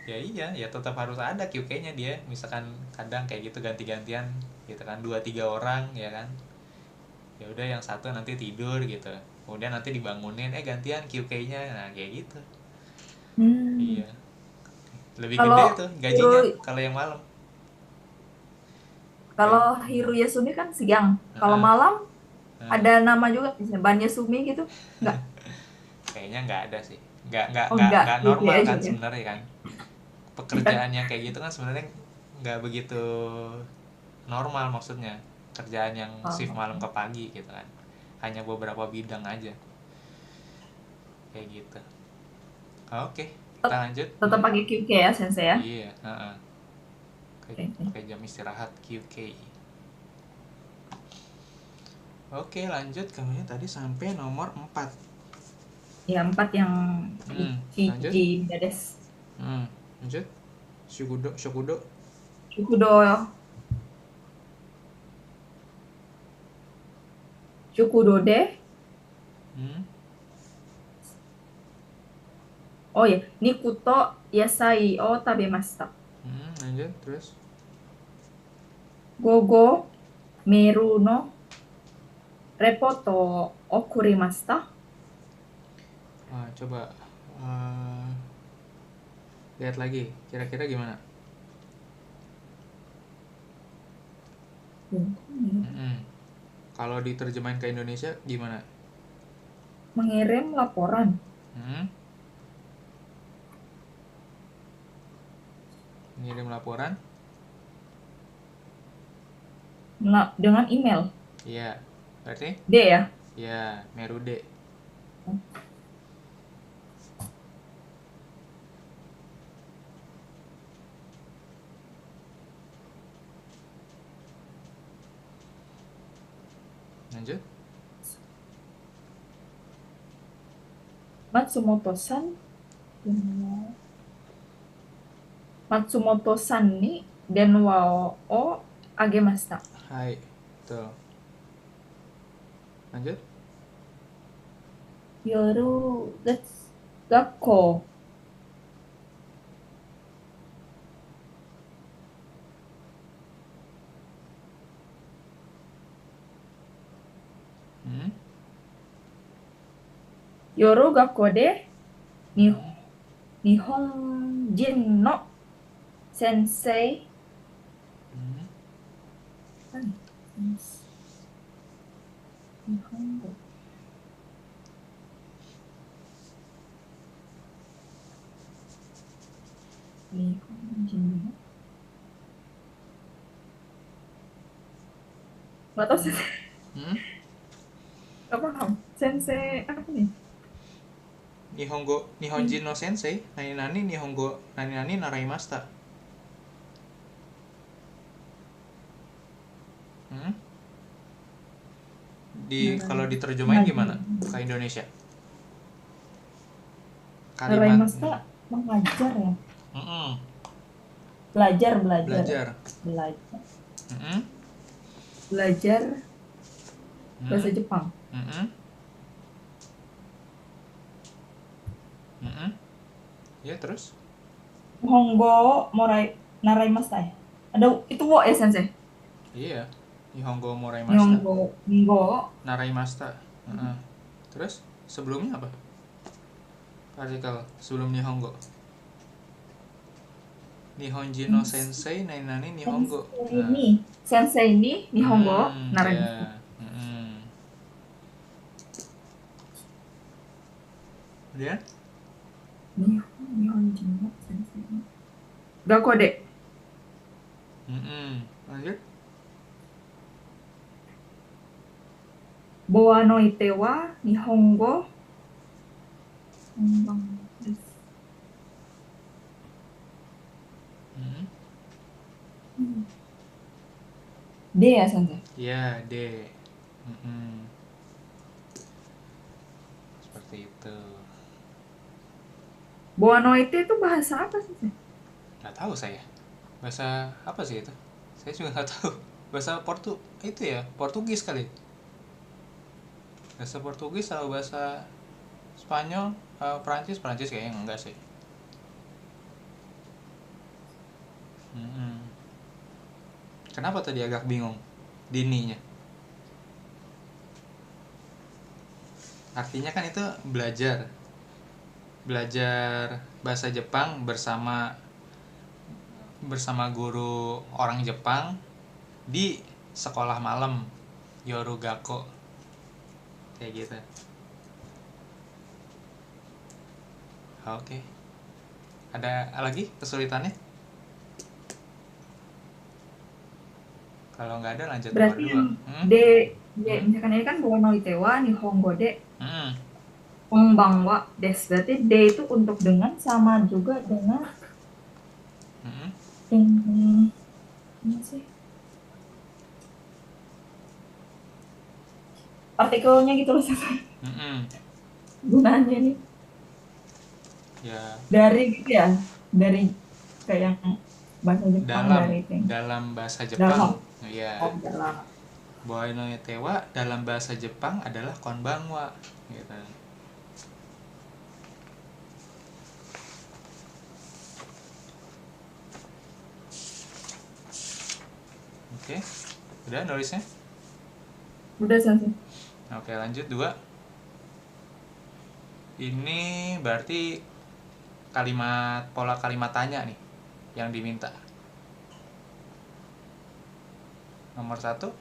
Ya iya ya, tetap harus ada QK-nya dia, misalkan kadang kayak gitu ganti-gantian gitu kan, 2-3 orang ya kan. Ya udah yang satu nanti tidur gitu, kemudian nanti dibangunin gantian QK-nya, nah kayak gitu. Hmm. Iya, lebih gede Kalau tuh Hiro gajinya kalau yang malam. Kayak, kalau Hiro Yasumi kan siang. Kalau heeh, malam heeh. ada nama juga, misalnya Ban Yasumi gitu. Nggak. Kayaknya nggak ada sih, nggak nggak Oh, nggak nggak. nggak QK normal aja kan ya. sebenarnya kan. Iya. Pekerjaan yang kayak gitu kan sebenarnya nggak begitu normal, maksudnya kerjaan yang shift Oh. malam ke pagi gitu kan, hanya beberapa bidang aja kayak gitu. Oke, kita Tetap, lanjut. tetap pakai QK ya, Sensei ya. Iya, heeh. Oke, oke. Pakai jam istirahat QK. Oke, lanjut. Kamunya tadi sampai nomor 4. Ya, 4 yang Lanjut. Ichi Dades. Lanjut. Shukudo, Shokudo. Shukudo, Shukudo de. Hmm. Oh ya, Niku to yasai o tabemashita. Lanjut terus. Gogo meru no repoto o kurimashita. Coba lihat lagi, kira-kira gimana? Kalau diterjemahin ke Indonesia gimana? Mengirim laporan. Mengirim laporan? Dengan email. Iya. Berarti? D ya. Ya, Merude. Lanjut. Matsumoto-san. Matsumoto-san ni denwa o agemashita. Hai. Tuh. Lanjut. Yoru gakko. Yoru gakko de Nihonjin no sensei. Nihongo. Nihonjin no. Nggak tahu sih. Nggak paham. Sensei apa nih? Nihonjin no sensei, nani nani Nihongo, nani nani naraimashita. kalau diterjemahin gimana ke Indonesia? Kalimat Naraimasta mengajar ya. Mm-mm. Belajar. Belajar. Mm-mm. Belajar bahasa Mm-mm. Jepang. Mm-mm. Mm-mm. Ya terus? Nihongo morai naraimasta ya. Ada itu wo ya sensei. Iya. Nihongo moraimashita. Nihongo Naraimashita. Heeh. Terus sebelumnya apa? Partikel sebelum Nihongo. Nihonji no sensei nani Nihongo. sensei ini Nihongo Ya. naraimasta. Kemudian? Nihonji no sensei. Gakko de. Lanjut. Boa no ite wa Nihongo Honbang desu. D ya sensei. Ya, D. Seperti itu. Boa no ite itu bahasa apa sensei? Nggak tahu saya. Bahasa apa sih itu? Saya juga nggak tahu. Bahasa itu ya, Portugis kali. Bahasa Portugis atau bahasa Spanyol, Prancis kayaknya enggak sih. Kenapa tadi agak bingung dininya? Artinya kan itu belajar bahasa Jepang bersama guru orang Jepang di sekolah malam Yorugako kayak gitu. Oke. Ada lagi kesulitannya? Kalau nggak ada lanjut nomor Berarti 2. D misalkan ini kan Boa no ite wa Nihongo de Honbang wa des. Berarti D itu untuk dengan sama juga dengan apa sih? Partikelnya gitu loh sensei. Gunanya nih. Ya. Dari gitu ya. Dari kayak bahasa Jepang dari itu. Dalam bahasa Jepang. Ya. Dalam. Boa no ite wa dalam bahasa Jepang adalah konbanwa gitu. Oke. Udah nulisnya? Udah sensei. Oke, lanjut 2. Ini berarti pola kalimat tanya nih yang diminta. Nomor 1.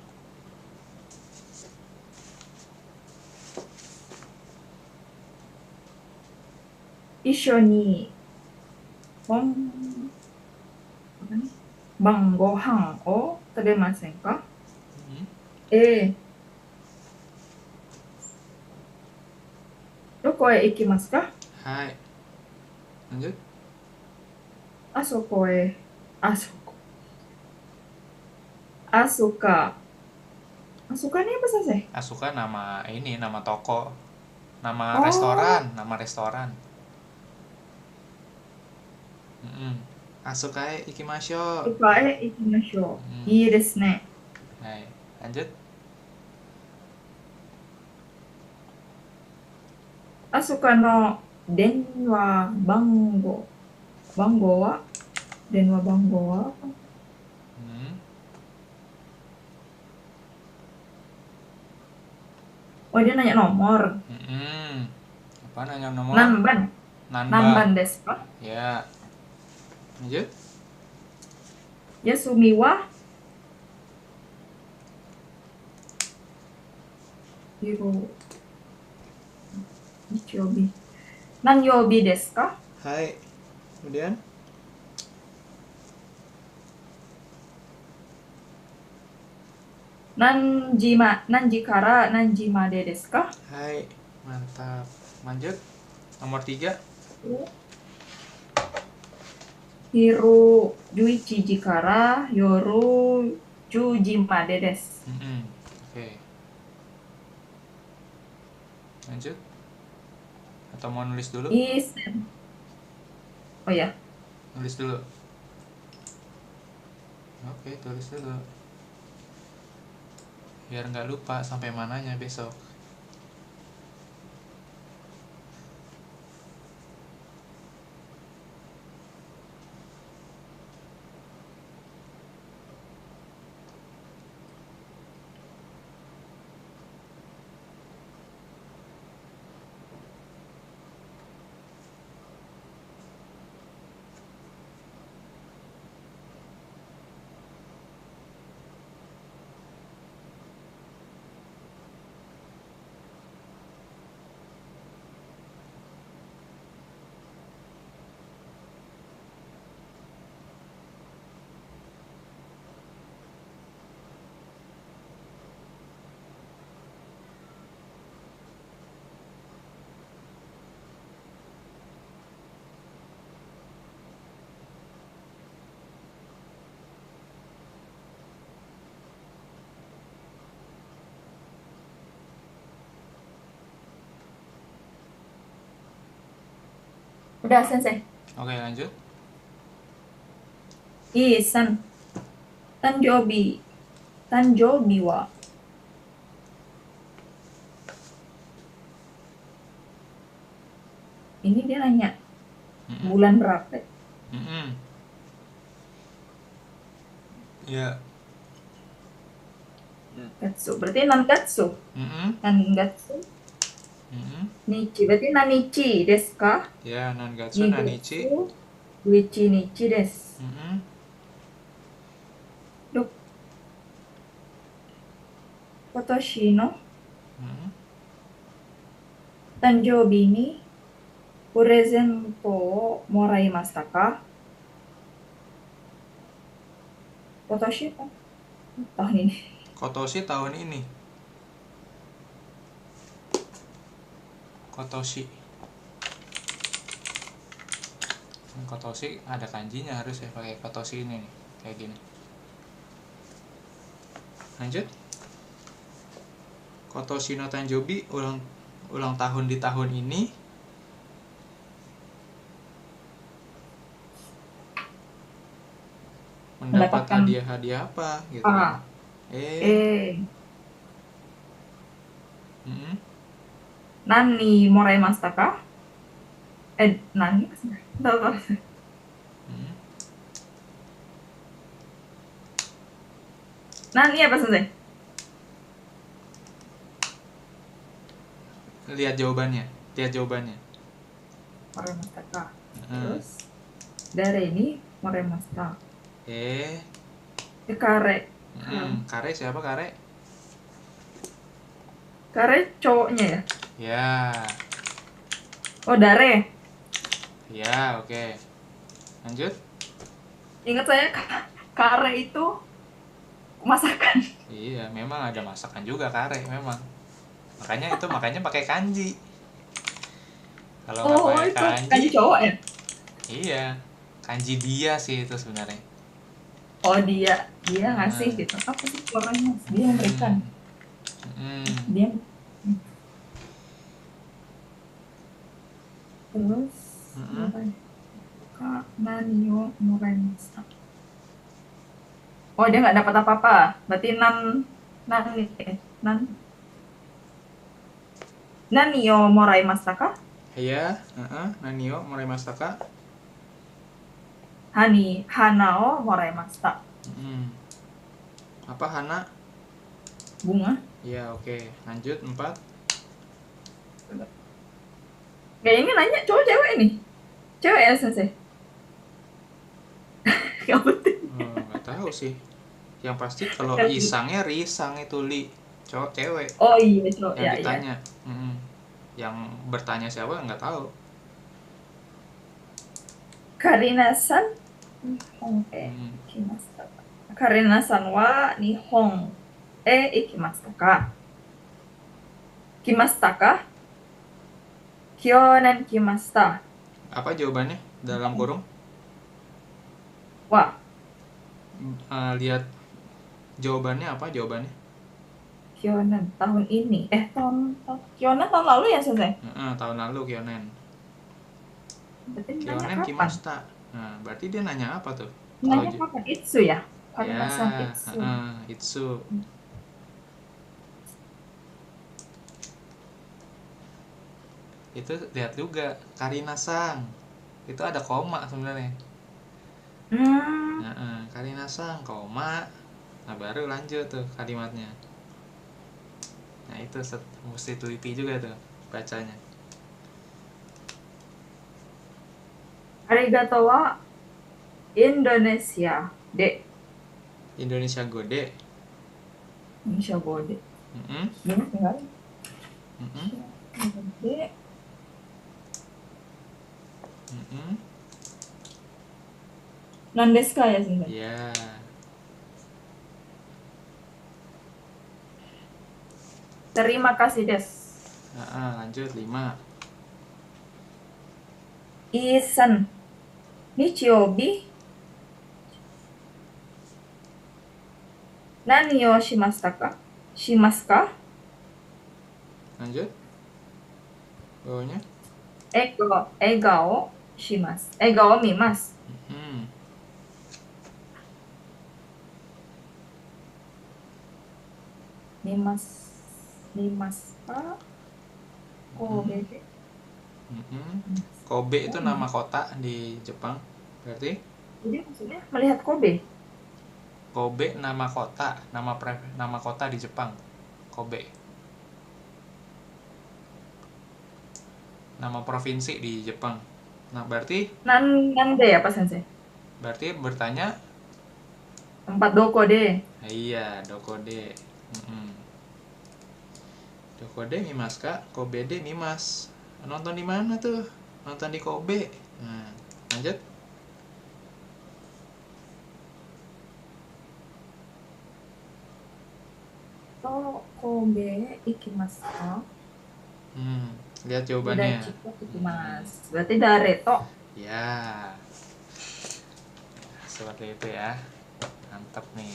Isho ni Banggohan o tabemasen ka? Doko e ikimasu ka? Hai. Lanjut. Asoko. Asuka ini apa sih? Asuka nama toko. Nama Oh. restoran. Asuka ikimashou. Ii desu ne. Hai. Lanjut. Asuka no denwa banggo wa Oh, dia nanya nomor. Apa nanya nomor? Nanban desu ka? Ya. Lanjut. Yasumi wa Nichiyobi. Nanyobi desu ka? Hai. Kemudian Nanji kara nanji made desu ka? hai. Mantap. Lanjut. Nomor 3. Hiru 11 時から夜10時までです。Oke. Lanjut. Atau mau nulis dulu? Isen. Oh ya, Nulis dulu. Oke, tulis dulu. Biar nggak lupa sampai mananya besok. udah Sensei. Oke, lanjut. Isan. Tanjobi. Tanjobi wa. Ini dia nanya Mm-mm. bulan berapa? Mm-mm. Ya. Gatsu. Berarti nangatsu. Mm-mm. Nangatsu. Mm-mm. Nichi. Berarti nanichi desu ka? Ya, Nangatsu Nanichi. Igatsu. Uichi nichi desu. Mm-mm. Dok. Kotoshi no Mm-mm. tanjoubi ni purezento o moraimashita ka? Kotoshi apa? Tahun ini. Kotoshi tahun ini. Kotoshi. Kotoshi ada kanjinya harus ya, pakai Kotoshi ini nih, kayak gini. Lanjut. Kotoshi no Tanjobi, ulang tahun di tahun ini. Mendapat Mendapatkan hadiah-hadiah apa gitu kan. Mm-mm. Nani moraimashita ka? Nani? Tahu. Mm-mm. Nani apa Sensei? Lihat jawabannya. Moraimashita ka. Mm. Terus dari ini moraimashita. Kare. Kare siapa Kare? Kare cowoknya ya? Ya. Oh, Dare. Ya, oke. Lanjut. Ingat saya kare itu masakan. Iya, memang ada masakan juga kare memang. Makanya pakai kanji. Kalau nggak pakai Itu kanji kanji, cowok ya? iya. Kanji dia sih itu sebenarnya. Oh, dia ngasih gitu. Apa sih orangnya? Dia memberikan. Dia. Terus apa ya? Kak Nani wo moraimashita. Oh, dia nggak dapat apa-apa. Berarti Nani yo moraimashita ka? Iya, Nanio moraimashita ka? Hana o moraimashita. Apa Hana? Bunga. Iya, oke. Lanjut 4. Kayak ini nanya cowok cewek nih. Cewek ya Sensei? Gak penting. Nggak tahu sih. Yang pasti kalau Ngerti. Isangnya Risang itu Li. Cowok cewek Oh iya cowok yang ya. ditanya. Yang bertanya siapa nggak tahu. Karina-san Nihon ikimashita. Karina-san wa Nihon ikimashita ka? Kimashita ka? Kyonen kimashita. Apa jawabannya dalam kurung? Wah, Lihat jawabannya apa jawabannya? Kyonen tahun ini. Kyonen tahun lalu ya, Sensei? Tahun lalu Kyonen. Berarti nanya Kyonen kapan? Kimasta. Nah, berarti dia nanya apa tuh? Kalau Nanya kapan? Itsu ya? ya, Karinasan Itsu. Itsu. Itu lihat juga Karina Sang. Itu ada koma sebenarnya. Hmm, Karina Sang koma. Nah, baru lanjut tuh kalimatnya. Nah, itu mesti teliti juga tuh bacanya. arigato wa Indonesia. Indonesia Gode. Indonesia Gode. Mm-mm. Gini tinggal. Mm-mm. Gode. Mm-mm. Nandeska ya, Sensei? Ya. Terima kasih, Des. Lanjut 5. Isan. Nichiyoubi. Nani o shimashita ka? Shimasu ka? Lanjut. Bawahnya. Egao shimasu. Egao mimasu. Hmm. Mimasu ka? Kobe de. Kobe itu nama kota di Jepang. Berarti Jadi maksudnya melihat Kobe. Kobe nama kota, nama kota di Jepang. Kobe. Nama provinsi di Jepang. Nah, berarti Nande ya, Pak Sensei? bertanya Tempat doko de. iya, Dokode. Dokode mimas kak, Kobe de mimas. Nonton di mana tuh? Nonton di Kobe. Nah, lanjut. To Kobe ikimasu ka? Lihat jawabannya. Chiko ikimasu. Berarti Dareto. Ya. Seperti itu ya. Mantap nih.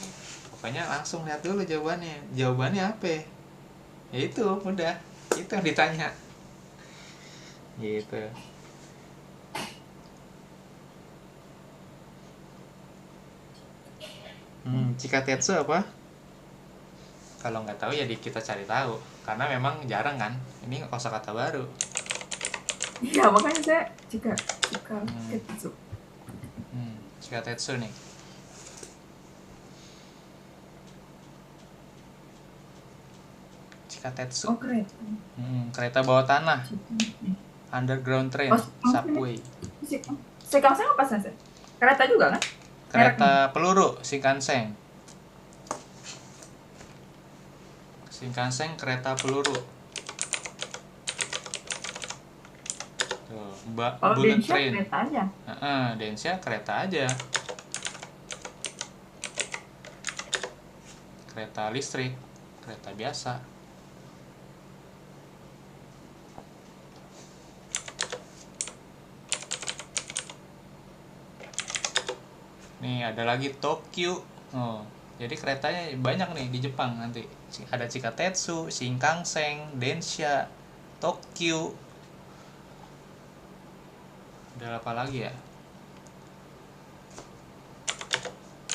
Pokoknya langsung lihat dulu jawabannya. Jawabannya apa? Ya itu, udah. Itu yang ditanya. Gitu. Chikatetsu apa? Kalau nggak tahu ya kita cari tahu. Karena memang jarang kan. Ini kosakata baru. Iya, makanya saya Chika Ketsu. Chikatetsu nih. Chikatetsu. Oh, kereta. Kereta bawah tanah. Underground train, subway. Shinkansen apa, Sensei? Kereta juga kan? Kereta peluru, Shinkansen. Shinkansen kereta peluru. Tuh, Kalau bullet Densha train. kereta aja. Densha kereta aja. Kereta listrik, kereta biasa. Nih ada lagi Tokyo. Jadi keretanya banyak nih di Jepang nanti. Ada Chikatetsu, Shinkansen, Densha, Tokyo. Ada apa lagi ya?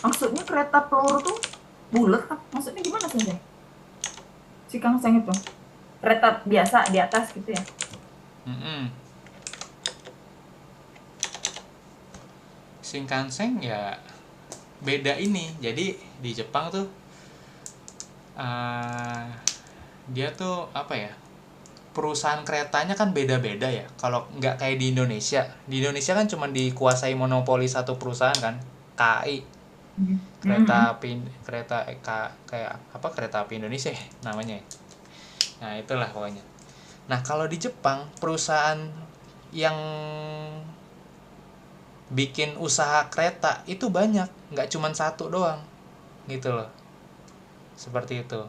Maksudnya kereta peluru tuh bulat kan? Maksudnya gimana, Sensei? Shinkansen itu kereta biasa di atas gitu ya? Shinkansen ya beda ini. Jadi di Jepang tuh dia tuh apa ya, perusahaan keretanya kan beda-beda ya. Kalau nggak kayak di Indonesia. Di Indonesia kan cuma dikuasai monopoli satu perusahaan kan, KAI. Kereta api kayak apa, kereta api Indonesia ya namanya. Nah, itulah pokoknya. Nah, kalau di Jepang perusahaan yang bikin usaha kereta itu banyak, nggak cuma satu doang gitu loh, seperti itu.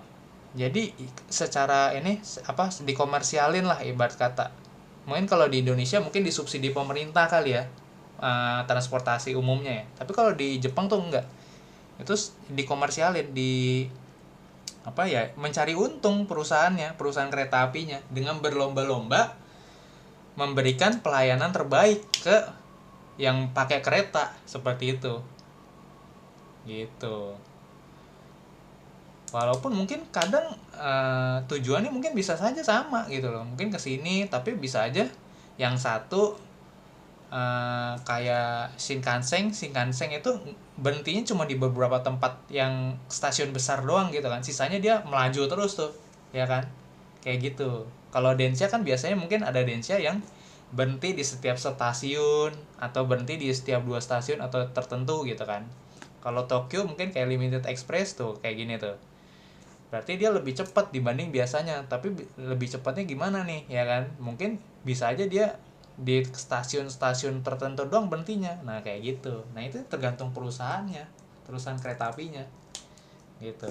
Jadi secara ini apa, dikomersialin lah ibarat kata. Mungkin kalau di Indonesia mungkin disubsidi pemerintah kali ya, transportasi umumnya ya. Tapi kalau di Jepang tuh enggak, itu dikomersialin, apa ya, mencari untung perusahaan kereta apinya dengan berlomba-lomba memberikan pelayanan terbaik ke yang pakai kereta seperti itu gitu. Walaupun mungkin kadang tujuannya mungkin bisa saja sama gitu loh, mungkin ke sini, tapi bisa aja yang satu kayak Shinkansen itu berhentinya cuma di beberapa tempat yang stasiun besar doang gitu kan, sisanya dia melaju terus tuh ya kan, kayak gitu. Kalau Densha kan biasanya mungkin ada Densha yang berhenti di setiap stasiun atau berhenti di setiap 2 stasiun atau tertentu gitu kan. Kalau Tokyo mungkin kayak Limited Express tuh kayak gini tuh, berarti dia lebih cepat dibanding biasanya. Tapi lebih cepatnya gimana nih ya kan, mungkin bisa aja dia di stasiun-stasiun tertentu doang berhentinya, nah kayak gitu. Nah itu tergantung perusahaan kereta apinya gitu,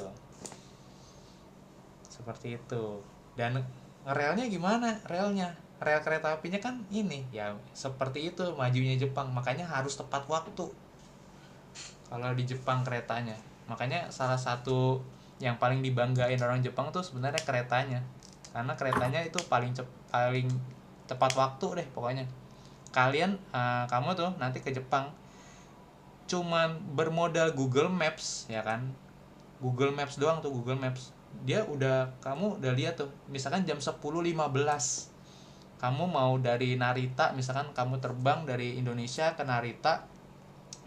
seperti itu. Dan relnya gimana, rel kereta apinya kan ini ya seperti itu majunya Jepang, makanya harus tepat waktu kalau di Jepang keretanya. Makanya salah satu yang paling dibanggain orang Jepang tuh sebenarnya keretanya, karena keretanya itu paling tepat waktu deh pokoknya. Kamu tuh nanti ke Jepang cuman bermodal Google Maps ya kan, Google Maps doang tuh, Google Maps kamu udah lihat tuh, misalkan jam 10.15 kamu mau dari Narita, misalkan kamu terbang dari Indonesia ke Narita,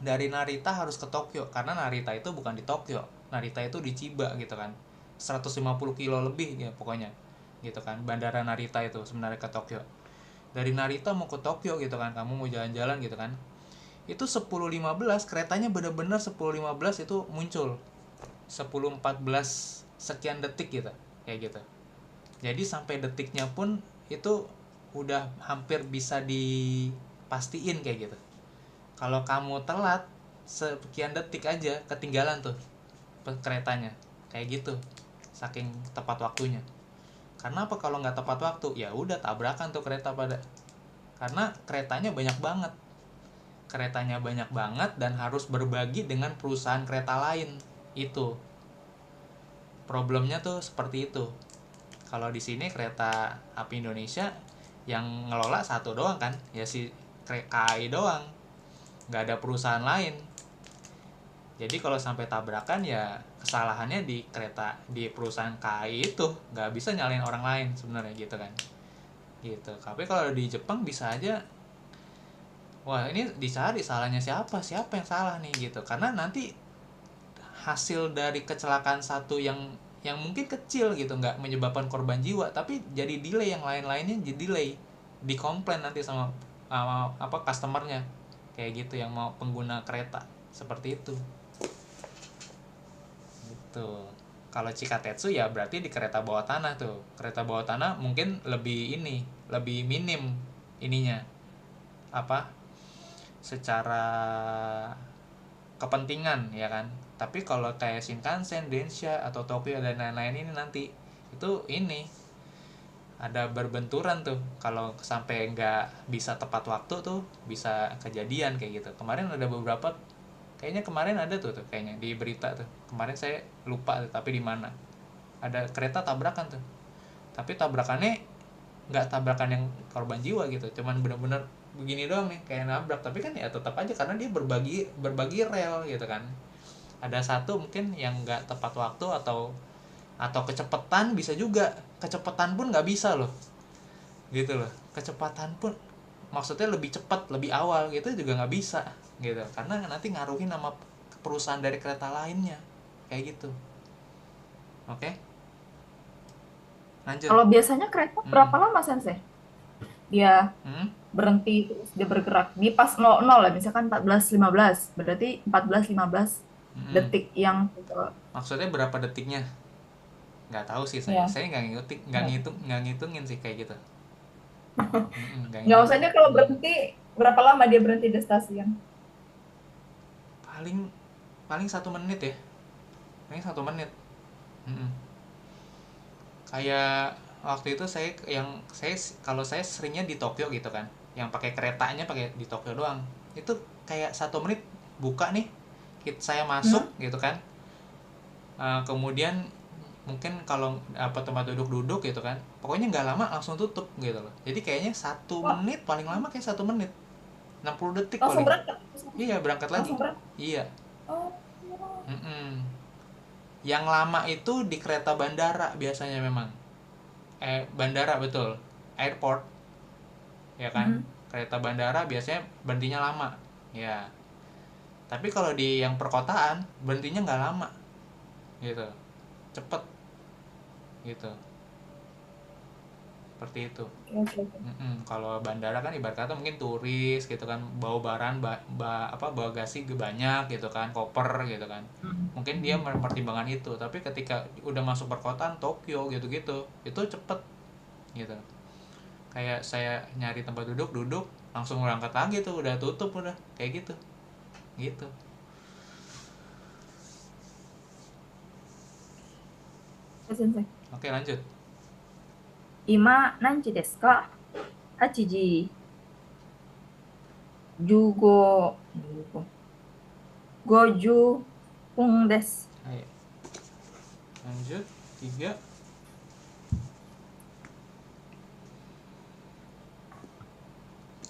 dari Narita harus ke Tokyo, karena Narita itu bukan di Tokyo, Narita itu di Chiba gitu kan, 150 kilo lebih ya pokoknya gitu kan, bandara Narita itu sebenarnya ke Tokyo. Dari Narita mau ke Tokyo gitu kan, kamu mau jalan-jalan gitu kan, itu 10.15 keretanya bener-bener 10.15 itu muncul, 10.14 sekian detik gitu kayak gitu. Jadi sampai detiknya pun itu udah hampir bisa dipastiin kayak gitu. Kalau kamu telat sekian detik aja ketinggalan tuh keretanya kayak gitu, saking tepat waktunya. Karena apa, kalau nggak tepat waktu ya udah tabrakan tuh kereta karena keretanya banyak banget dan harus berbagi dengan perusahaan kereta lain. Itu problemnya tuh seperti itu. Kalau di sini kereta api Indonesia yang ngelola satu doang kan, ya si KAI doang, nggak ada perusahaan lain. Jadi kalau sampai tabrakan ya kesalahannya di perusahaan KAI itu, nggak bisa nyalain orang lain sebenarnya gitu kan, gitu. Tapi kalau di Jepang bisa aja, wah ini dicari salahnya siapa yang salah nih gitu, karena nanti hasil dari kecelakaan satu yang mungkin kecil gitu nggak menyebabkan korban jiwa, tapi jadi delay, yang lainnya jadi delay, dikomplain nanti sama customernya kayak gitu, yang mau pengguna kereta seperti itu gitu. Kalau Chikatetsu ya berarti di kereta bawah tanah tuh, kereta bawah tanah mungkin lebih minim ininya secara kepentingan ya kan. Tapi kalau kayak Shinkansen, Densha atau Tokyo dan lain-lain ini nanti itu ada berbenturan tuh, kalau sampai nggak bisa tepat waktu tuh bisa kejadian kayak gitu. Kemarin ada beberapa, kemarin ada tuh kayaknya di berita tuh kemarin, saya lupa tapi di mana, ada kereta tabrakan tuh, tapi tabrakannya nggak tabrakan yang korban jiwa gitu, cuman bener-bener begini doang nih kayak nabrak, tapi kan ya tetap aja karena dia berbagi rel gitu kan. Ada satu mungkin yang nggak tepat waktu atau kecepatan, bisa juga kecepatan pun nggak bisa loh gitu loh, kecepatan pun maksudnya lebih cepat lebih awal gitu juga nggak bisa gitu, karena nanti ngaruhin nama perusahaan dari kereta lainnya kayak gitu. Oke, lanjut. Kalau biasanya kereta berapa lama Sensei? Dia berhenti terus dia bergerak. Di pas 00 lah, misalkan 14.15. Berarti 14.15 detik yang maksudnya berapa detiknya? Nggak tahu sih saya. Saya nggak ngitungin sih kayak gitu. Nggak usahnya kalau berhenti berapa lama dia berhenti di stasiun? Paling 1 menit ya. Paling 1 menit. Kayak waktu itu kalau saya seringnya di Tokyo gitu kan, yang pakai keretanya pakai di Tokyo doang, itu kayak 1 menit buka nih, saya masuk gitu kan, kemudian mungkin kalau apa tempat duduk-duduk gitu kan, pokoknya nggak lama langsung tutup gitu loh. Jadi kayaknya 1 menit paling lama, kayak 1 menit, 60 detik Langsung paling. berangkat. Iya, berangkat lagi. Langsung berangkat. Iya. Oh. Mm-mm. Yang lama itu di kereta bandara biasanya memang. Bandara betul, airport, ya kan. Mm-mm. Kereta bandara biasanya berhentinya lama, ya. Tapi kalau di yang perkotaan berhentinya nggak lama, gitu, cepet, gitu, seperti itu. Oke, oke. Kalau bandara kan ibarat kata mungkin turis gitu kan, bawa barang, bawa bagasi banyak gitu kan, koper gitu kan. Mungkin dia mempertimbangkan itu. Tapi ketika udah masuk perkotaan Tokyo gitu-gitu, itu cepet gitu. Kayak saya nyari tempat duduk langsung berangkat lagi tuh, udah tutup, udah kayak gitu gitu. Sensei. Oke, lanjut. 今何時ですか？ 8 時15、50分です。 Ayo. Lanjut 3.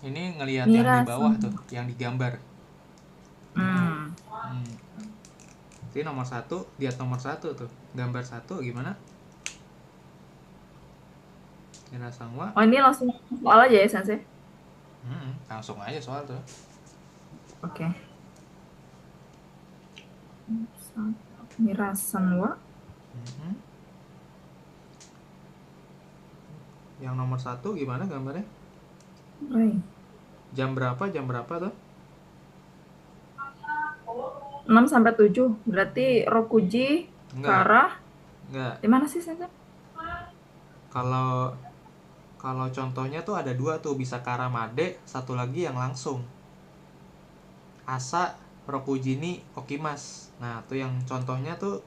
Ini ngelihat yang di bawah tuh, yang digambar. Jadi nomor 1, lihat nomor 1 tuh, gambar 1 gimana? Mirasangwa. Oh, ini langsung soal aja ya, Sensei? Langsung aja soal tuh. Oke. Mirasanwa. Yang nomor 1 gimana gambarnya? Jam berapa tuh? 6 sampai 7. Berarti Rokuji ke arah. Enggak. Di mana sih, Sensei? Kalau contohnya tuh ada 2 tuh, bisa ke arah Made, satu lagi yang langsung. Asa Rokuji ni Okimas. Nah, tuh yang contohnya tuh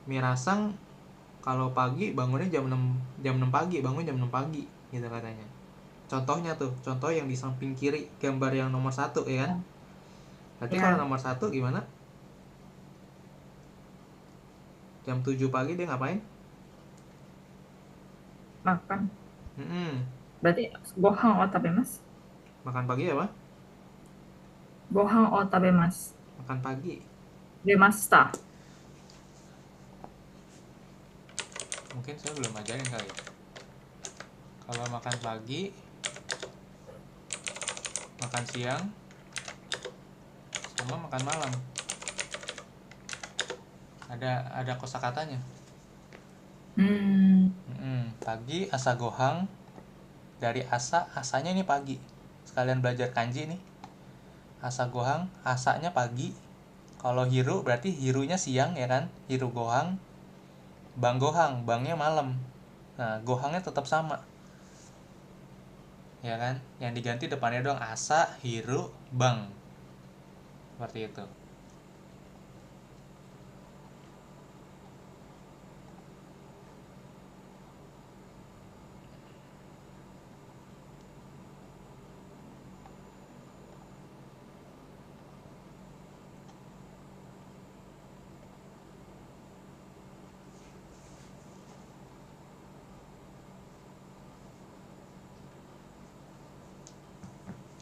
Mirasang kalau pagi bangunnya jam 6 pagi, bangun jam 6 pagi gitu katanya. Contohnya tuh, contoh yang di samping kiri gambar yang nomor 1 ya kan. Berarti kalau nomor 1 gimana? Jam 7 pagi dia ngapain? Makan. Berarti gohan o tabemasu. Makan pagi apa? Gohan o tabemasu. Makan pagi. Demasta. Mungkin saya belum ajarin kali. Kalau makan pagi, makan siang, sama makan malam. Ada kosakatanya. Pagi asa gohang. Dari asanya ini pagi. Sekalian belajar kanji nih. Asa gohang, asanya pagi. Kalau hiru berarti hirunya siang ya kan? Hiru gohang. Bang gohang, bangnya malam. Nah, gohangnya tetap sama. Ya kan? Yang diganti depannya doang asa, hiru, bang. Seperti itu.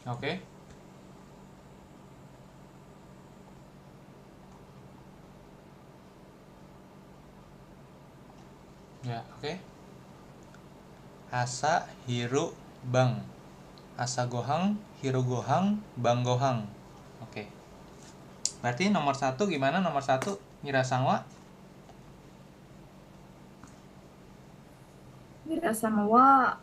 Oke. Ya, oke. Asa, hiru, bang. Asa gohang, hiru gohang, bang gohang. Oke. Berarti nomor 1 gimana? Nomor 1 Mirasangwa? Mirasangwa.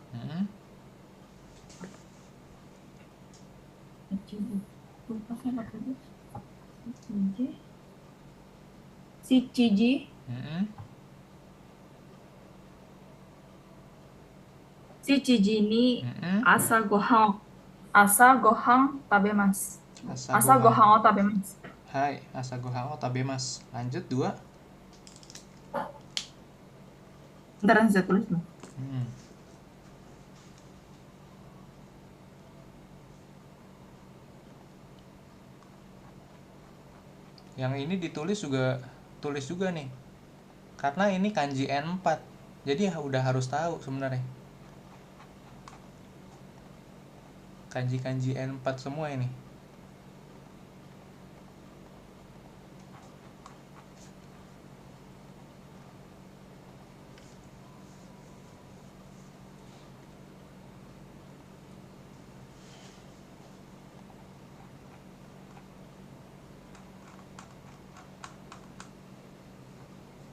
Shichiji. Shichiji ni asa gohan tabemasu. Asa gohan o tabemasu. Hai, asa gohan o tabemasu. Lanjut 2. Bentar, saya tulis dulu. Yang ini tulis juga nih. Karena ini kanji N4. Jadi udah harus tahu sebenarnya. Kanji-kanji N4 semua ini.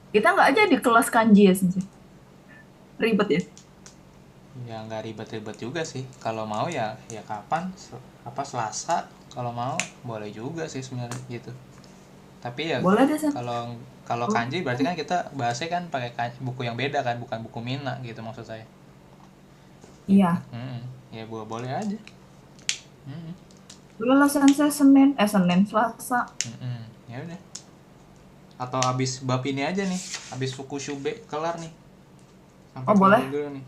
Kita nggak aja di kelas kanji ya, Sensei? Ribet ya? Ya nggak ribet-ribet juga sih. Kalau mau ya kapan? Selasa. Kalau mau boleh juga sih sebenarnya gitu. Tapi ya Boleh deh, Sensei. kalau kanji berarti kan kita bahasnya kan pakai buku yang beda kan, bukan buku Mina gitu maksud saya. Iya. Ya boleh aja. Boleh lah, Sensei. Senin, Selasa. Ya udah. Atau abis bab ini aja nih, abis Fukushube kelar nih. Sampai boleh. dulu nih.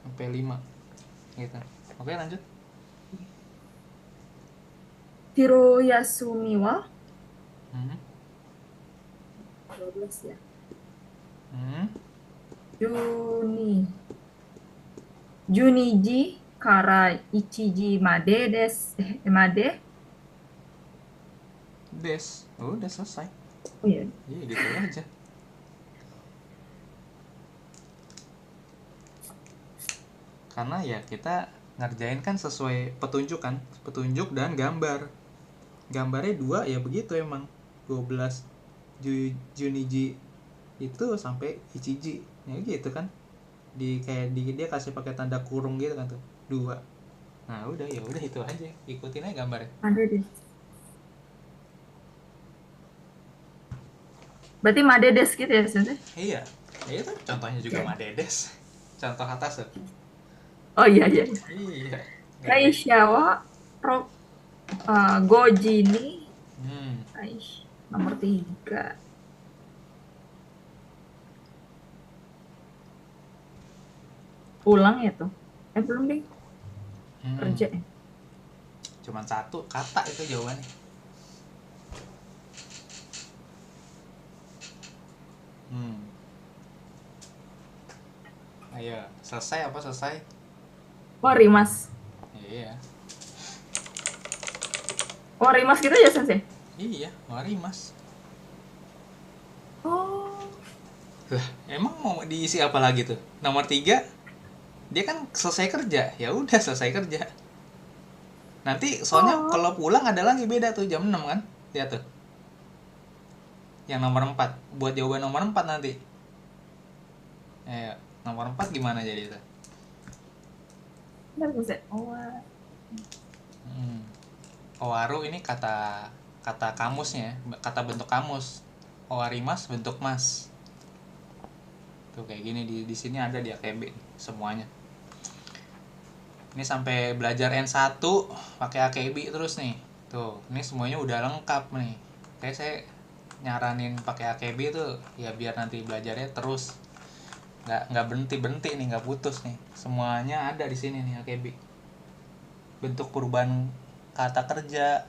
Sampai 5. Gitu. Oke, lanjut. Hiroyasumi wa 12 ya. Juniji kara ichiji made made. Udah selesai. Oh iya. Iya gitu aja. Karena ya kita ngerjain kan sesuai petunjuk kan, petunjuk dan gambar. Gambarnya 2 ya begitu emang. 12 Juniji itu sampai Ichiji. Ya gitu kan. Dia kasih pakai tanda kurung gitu kan tuh. 2. Nah, udah itu aja. Ikutin aja gambarnya. Ada deh. Berarti Madedes gitu ya, Sensei? Iya. Ya itu contohnya juga Madedes. Contoh atas tuh. Oh iya. Iya. Kaisha wa Goji ni. Nomor 3. Pulang ya tuh. Belum deh. Kerja ya. Cuman 1 kata itu jawabannya. Ayo, selesai apa selesai? Warimas. Iya. Warimas gitu ya, Sensei? Iya, warimas. Oh. Lah, emang mau diisi apa lagi tuh? Nomor 3 dia kan selesai kerja. Ya udah selesai kerja. Nanti soalnya kalau pulang ada lagi beda tuh jam 6 kan? Lihat tuh. Yang nomor 4 buat jawaban nomor 4 nanti. Nomor 4 gimana jadi itu? Owaru ini kata kamusnya, kata bentuk kamus. Owarimas bentuk mas. Tuh kayak gini di sini ada di AKB semuanya. Ini sampai belajar N1 pakai AKB terus nih. Tuh, ini semuanya udah lengkap nih. Kayak saya nyaranin pakai AKB tuh ya biar nanti belajarnya terus. Nggak berhenti nih, nggak putus nih. Semuanya ada di sini nih AKB. Bentuk perubahan kata kerja,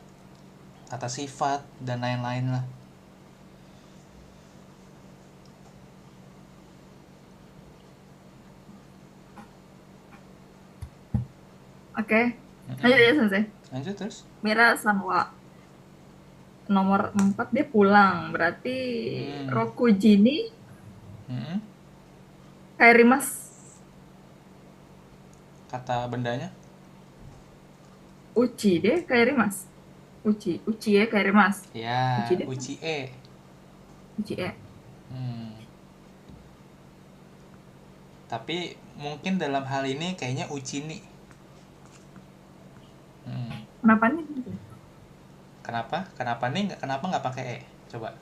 kata sifat dan lain-lain lah. Oke. Lanjut ya, Sensei. Lanjut terus. Mira sama nomor 4 dia pulang. Berarti Rokujini Kairimas. Kata bendanya? Uchi deh Kairimas. Uchi ya Kairimas. Ya, Uchi e. Tapi mungkin dalam hal ini kayaknya Uchini. Kenapa nih? Kenapa nggak pakai e? Coba.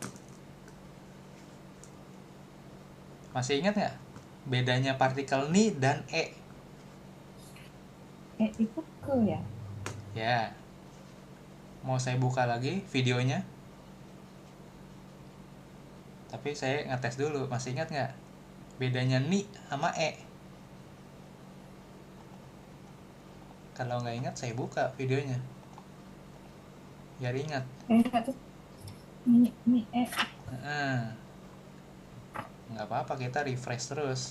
Masih ingat nggak bedanya partikel ni dan e? Itu ke ya? Ya. Mau saya buka lagi videonya. Tapi saya ngetes dulu. Masih ingat nggak bedanya ni sama e? Kalau nggak ingat saya buka videonya. Biar ingat. Ni e. nggak apa-apa, kita refresh terus.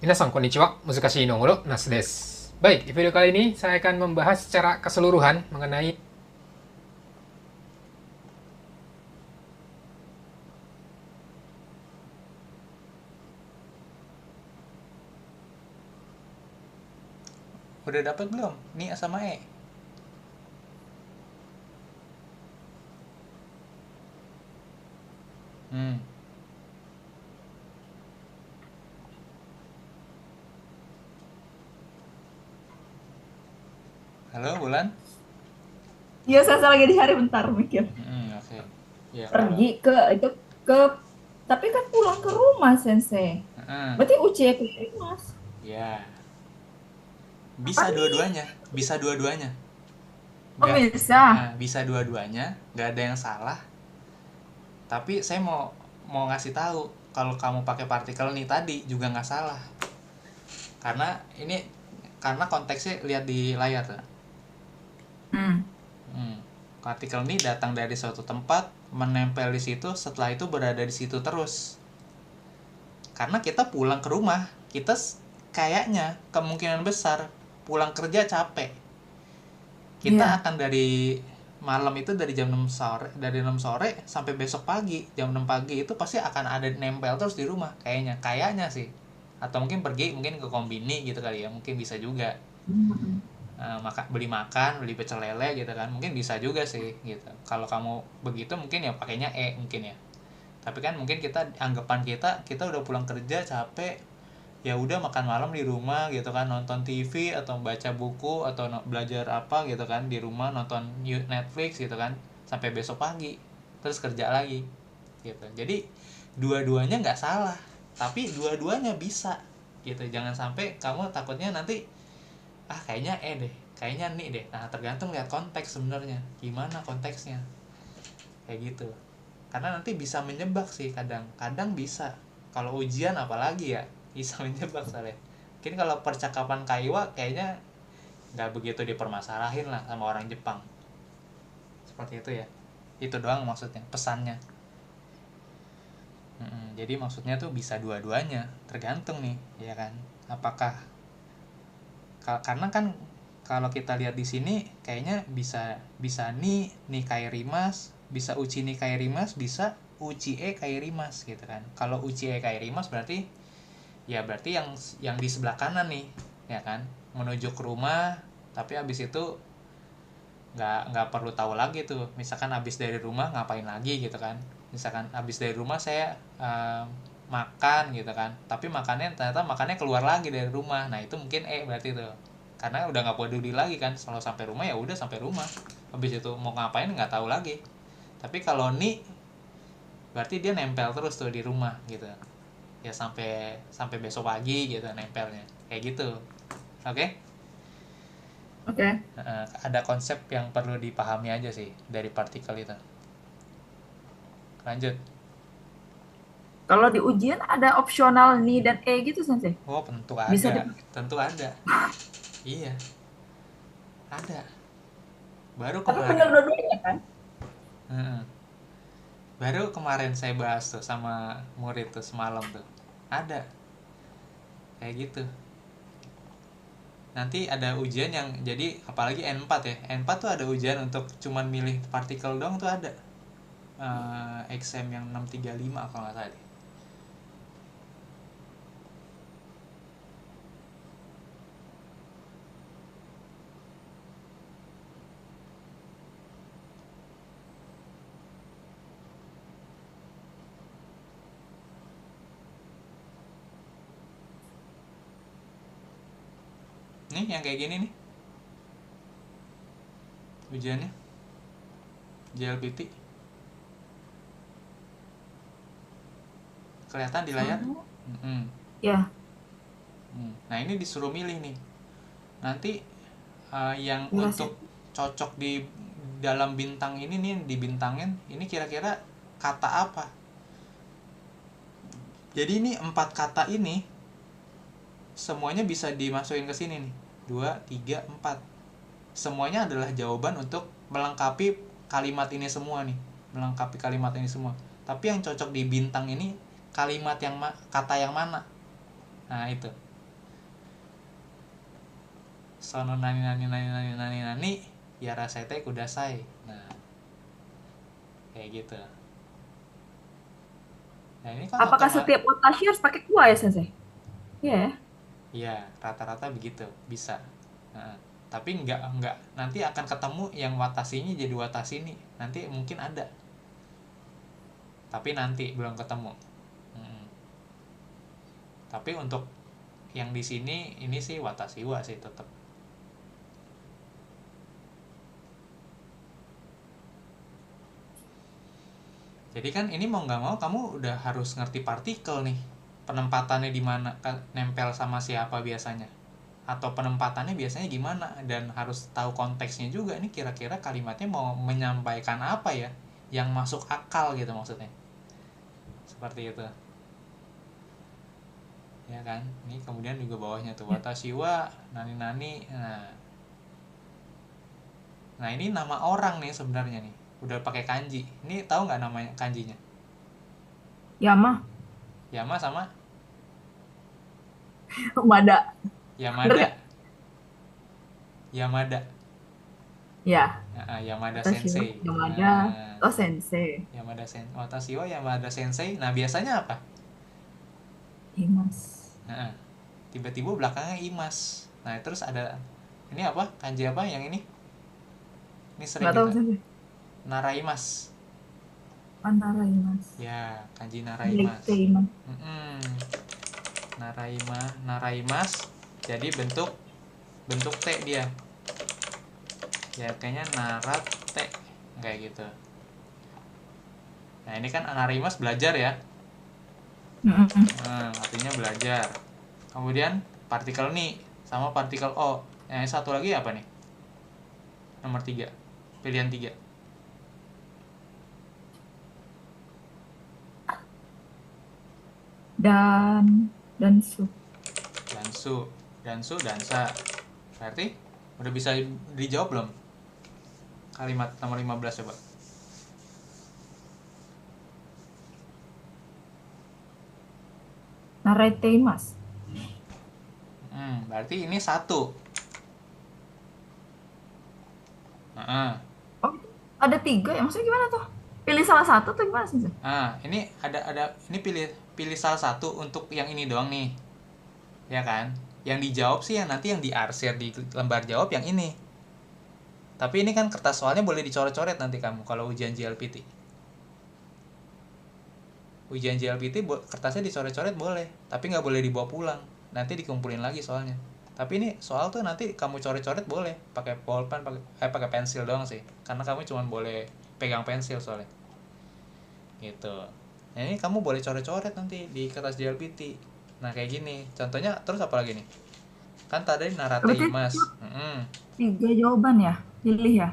Minasan konnichiwa, Muzukashi no Goro, Nas desu. Baik, di video kali ini saya akan membahas secara keseluruhan mengenai Udah dapat belum Ni sama E? Halo Bulan? Iya, saya lagi dicari, bentar mikir. Oke. Ya, Pergi ke tapi kan pulang ke rumah, Sensei. Berarti ucie ke Mas. Ya. Bisa dua-duanya, bisa dua-duanya. Oh, bisa. Nah, bisa dua-duanya, nggak ada yang salah. Tapi saya mau ngasih tahu kalau kamu pakai partikel nih tadi juga nggak salah. Karena konteksnya lihat di layar tuh. Partikel ini datang dari suatu tempat, menempel di situ, setelah itu berada di situ terus. Karena kita pulang ke rumah, kita kayaknya kemungkinan besar pulang kerja capek. Kita akan dari malam itu dari jam 6 sore, dari 6 sore sampai besok pagi, jam 6 pagi itu pasti akan ada nempel terus di rumah, kayaknya sih. Atau mungkin pergi mungkin ke kombini gitu kali ya, mungkin bisa juga. Beli makan, beli pecel lele gitu kan, mungkin bisa juga sih gitu. Kalau kamu begitu mungkin ya pakainya E mungkin ya. Tapi kan mungkin anggapan kita udah pulang kerja capek, ya udah makan malam di rumah gitu kan, nonton TV atau baca buku atau belajar apa gitu kan di rumah, nonton Netflix gitu kan sampai besok pagi, terus kerja lagi gitu. Jadi dua-duanya nggak salah, tapi dua-duanya bisa gitu. Jangan sampai kamu takutnya nanti kayaknya deh, kayaknya nih deh. Nah, tergantung lihat konteks sebenarnya, gimana konteksnya kayak gitu. Karena nanti bisa menjebak sih, kadang bisa. Kalau ujian apalagi ya bisa menjebak soalnya. Mungkin kalau percakapan Kaiwa kayaknya nggak begitu dipermasalahin lah sama orang Jepang. Seperti itu ya. Itu doang maksudnya, pesannya. Jadi maksudnya tuh bisa dua-duanya, tergantung nih, ya kan. Apakah karena kan kalau kita lihat di sini kayaknya bisa ni kairimas, bisa uchi ni kairimas, bisa uchi e kairimas gitu kan. Kalau uchi e kairimas berarti yang di sebelah kanan nih, ya kan, menuju ke rumah, tapi habis itu nggak perlu tahu lagi tuh, misalkan habis dari rumah ngapain lagi gitu kan. Misalkan habis dari rumah saya makan gitu kan, tapi ternyata makannya keluar lagi dari rumah. Nah itu mungkin berarti tuh, karena udah nggak peduli lagi kan, selalu sampai rumah ya udah sampai rumah, habis itu mau ngapain nggak tahu lagi. Tapi kalau ni berarti dia nempel terus tuh di rumah gitu ya, sampai besok pagi gitu nempelnya kayak gitu. Oke? Ada konsep yang perlu dipahami aja sih dari partikel itu. Lanjut. Kalau di ujian ada opsional ni dan E gitu, Sensei? Oh, tentu ada. Tentu ada. Iya. Ada. Baru kemarin. Tapi bener dua-duanya kan? Baru kemarin saya bahas tuh sama murid tuh semalam tuh. Ada. Kayak gitu. Nanti ada ujian yang jadi apalagi N4 ya. N4 tuh ada ujian untuk cuman milih partikel doang tuh ada. Exam yang 635 kalau nggak salah deh. Nih yang kayak gini nih ujiannya JLPT kelihatan di layar. Ya. Nah ini disuruh milih nih nanti yang Jelasin. untuk cocok di dalam bintang ini nih, dibintangin ini kira-kira kata apa. Jadi ini 4 kata ini semuanya bisa dimasukin ke sini nih, 2, 3, 4. Semuanya adalah jawaban untuk melengkapi kalimat ini semua nih, melengkapi kalimat ini semua. Tapi yang cocok di bintang ini kalimat yang kata yang mana? Nah, itu. Sono nani nani nani nani nani nani yarasete kudasai. Nah, kayak gitu. Nah, ini kan Apakah setiap watashi harus pakai kuah ya, Sensei? Iya ya. Iya, rata-rata begitu, bisa. Nah, tapi enggak nanti akan ketemu yang watasinya jadi watashi nih. Nanti mungkin ada. Tapi nanti belum ketemu. Tapi untuk yang di sini ini sih watashi wa sih tetap. Jadi kan ini mau nggak mau kamu udah harus ngerti partikel nih, penempatannya di mana, nempel sama siapa biasanya, atau penempatannya biasanya gimana, dan harus tahu konteksnya juga nih, kira-kira kalimatnya mau menyampaikan apa ya, yang masuk akal gitu maksudnya, seperti itu, ya kan? Ini kemudian juga bawahnya tuh watashi wa nani nani. Nah ini nama orang nih sebenarnya nih. Udah pakai kanji. Ini tahu nggak namanya kanjinya? Yama. Yama sama Mada. Yamada. Yamada. Ya. Yamada Watashi wa Sensei. Yamada to Sensei. Yamada Sensei. Watashi wa Yamada Sensei. Nah biasanya apa? Imas. Tiba-tiba belakangnya imas. Nah terus ada ini apa? Kanji apa yang ini? Ini sering Nggak tahu, kita. Sensei. Naraimas. Naraimas. Ya, kanji naraimas. Naraimas. Jadi bentuk T dia. Ya kayaknya narate kayak gitu. Nah ini kan naraimas belajar ya. Artinya belajar. Kemudian partikel ni sama partikel o. Yang satu lagi apa nih? Nomor 3. Pilihan 3. Dansu. Dansa. Berarti udah bisa dijawab belum? Kalimat nomor 15 coba. Nareteimas. Berarti ini 1. Oh, ada 3 ya? Maksudnya gimana tuh? Pilih salah satu tuh gimana sih? Ini ada ini pilih salah satu untuk yang ini doang nih. Ya kan? Yang dijawab sih yang nanti yang diarsir di lembar jawab yang ini. Tapi ini kan kertas soalnya boleh dicoret-coret nanti kamu kalau ujian JLPT. Ujian JLPT kertasnya dicoret-coret boleh, tapi nggak boleh dibawa pulang. Nanti dikumpulin lagi soalnya. Tapi ini soal tuh nanti kamu coret-coret boleh, pakai pulpen, pakai pensil doang sih. Karena kamu cuma boleh pegang pensil soalnya. Gitu. Nah, ini kamu boleh coret-coret nanti di kertas JLPT. Nah, kayak gini. Contohnya terus apa lagi nih? Kan tadi narateimas. 3 jawaban ya? Pilih ya?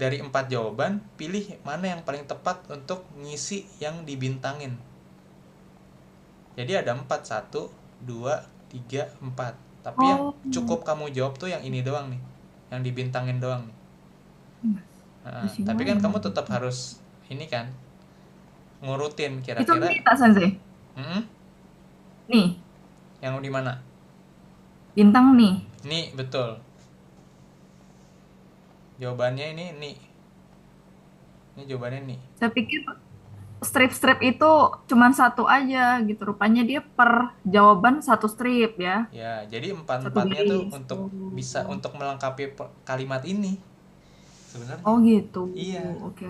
Dari 4 jawaban, pilih mana yang paling tepat untuk ngisi yang dibintangin. Jadi ada 4, 1, 2, 3, 4. Tapi yang cukup kamu jawab tuh yang ini doang nih. Yang dibintangin doang nih. Tapi kan kamu tetap harus ini kan, ngurutin kira-kira. Itu nih tak Sensei? Nih. Yang di mana? Bintang nih. Nih, betul. Jawabannya ini nih. Ini jawabannya nih. Saya pikir strip-strip itu cuman 1 aja gitu. Rupanya dia per jawaban 1 strip ya. Ya, jadi 4-4-nya tuh untuk bisa untuk melengkapi kalimat ini. Sebenarnya. Oh gitu. Iya. Oke.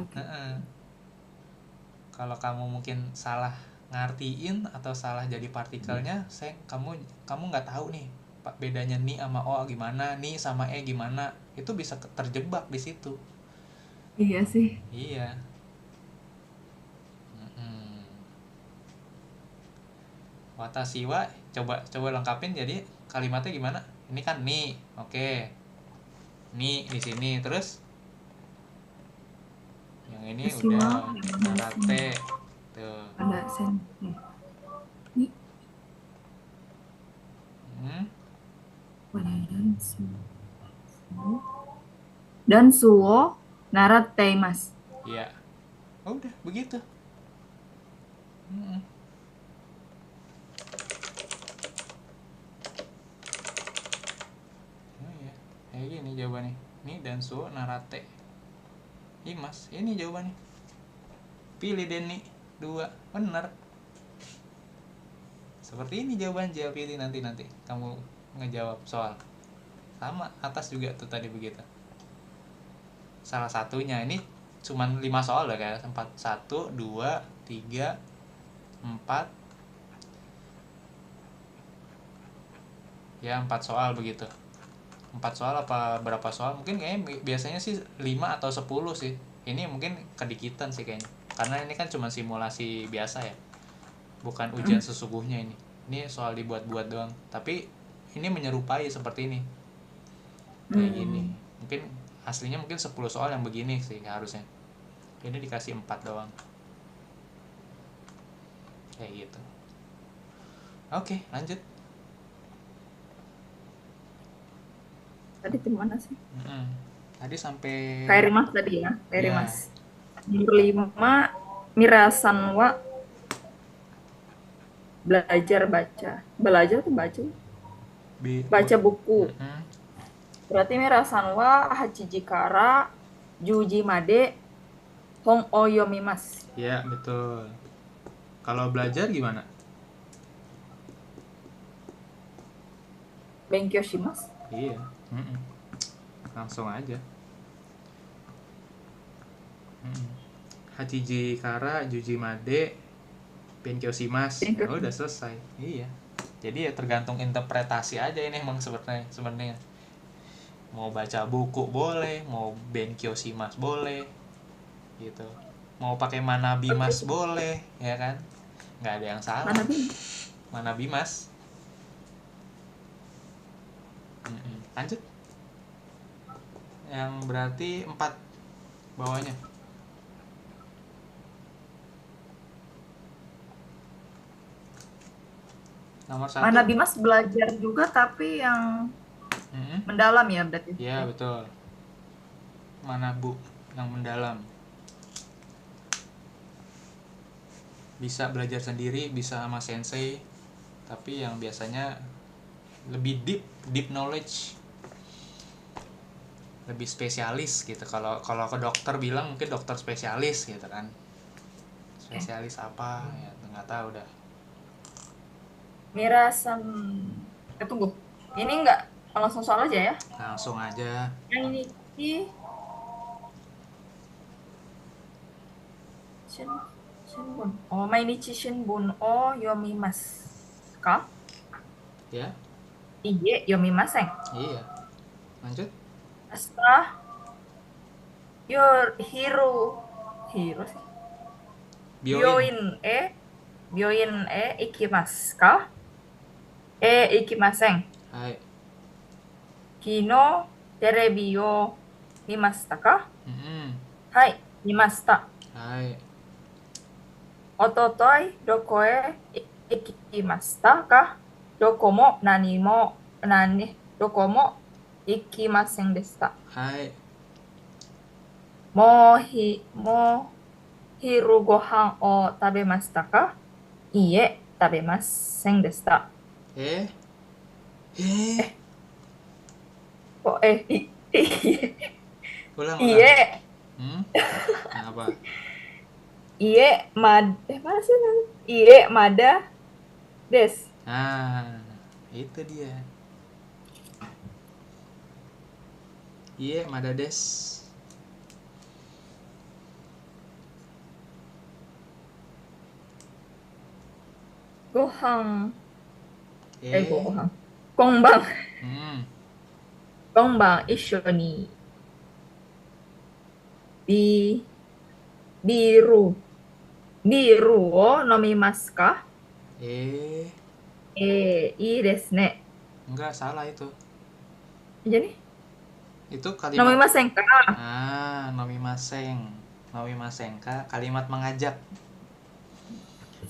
Kalau kamu mungkin salah ngartiin atau salah jadi partikelnya, kamu nggak tahu nih bedanya ni sama o gimana, ni sama e gimana, itu bisa terjebak di situ. Iya sih. Iya. Watashi wa coba lengkapin jadi kalimatnya gimana? Ini kan ni, oke. Ni di sini terus yang ini udah narate tuh. Ada sensei. Ni. Dansuo Narateimasu. Iya. Oh, udah begitu. Mm-mm. Oh iya, kayak gini jawabannya. Nih dansuo narate imas. Ini jawabannya. Pilih Denny 2. Bener. Seperti ini jawaban jawab pilih nanti kamu ngejawab soal. Sama atas juga tuh tadi begitu. Salah satunya ini cuman 5 soal lah kayak 4 1 2 3 4 ya 4 soal begitu. 4 soal apa berapa soal? Mungkin kayaknya biasanya sih 5 atau 10 sih. Ini mungkin kedikitan sih kayaknya. Karena ini kan cuma simulasi biasa ya. Bukan ujian sesungguhnya ini. Ini soal dibuat-buat doang. Tapi ini menyerupai seperti ini. Kayak gini. Mungkin aslinya mungkin 10 soal yang begini sih harusnya. Ini dikasih 4 doang. Kayak gitu. Oke, lanjut. Tadi di mana sih? Tadi sampai Kairimas tadi ya, Kairimas. Ya. Nomor 5, Mirasan wa belajar baca. Belajar tuh baca. Baca buku. Berarti Mirasan wa hachiji kara juji made hong o yomimasu. Ya, betul. Kalau belajar gimana? Benkyou shimasu. Iya. Langsung aja. Hachiji kara juji made benkyou shimasu. Oh, udah selesai. Iya. Jadi ya tergantung interpretasi aja ini emang sebenarnya. Mau baca buku boleh, mau benkyou shimasu boleh. Gitu. Mau pakai manabimas boleh, ya kan? Nggak ada yang salah. Manabimas. Lanjut. Yang berarti 4 bawahnya. Nomor 1. Manabimas belajar juga tapi yang mendalam ya berarti. Iya, betul. Manabu yang mendalam. Bisa belajar sendiri, bisa sama sensei. Tapi yang biasanya lebih deep knowledge. Lebih spesialis gitu. Kalau ke dokter bilang mungkin dokter spesialis gitu kan. Spesialis apa ya nggak tahu dah. Mirasan tunggu. Ini enggak langsung soal aja ya? Langsung aja. Yang ini Shinbun. Oh, mainichi Shinbun o yomimasu ka? Ya. Iye, yomimasen. Iya. Lanjut. Asta hiru sih. Byoin ikimasu ka? Ikimasen. Hai. Kino terebi o mimashita ka? Hai, mimashita. Hai. Ototoi doko e ikimashita ka? Doko mo doko mo ikimasen deshita. Hai. Mo hiru gohan o tabemashita ka? Iie, tabemasen deshita. Kok Ulang. Iie. Apa? Iie mana sih? Iie mada des. Itu dia. Iie mada des. Gohan. Gohan. Konban. Konban issho ni biru o nomimasu ka? Ii desu ne. Enggak, salah itu. Jadi? Itu kalimat Nomimasen ka? Nomimasen ka, kalimat mengajak.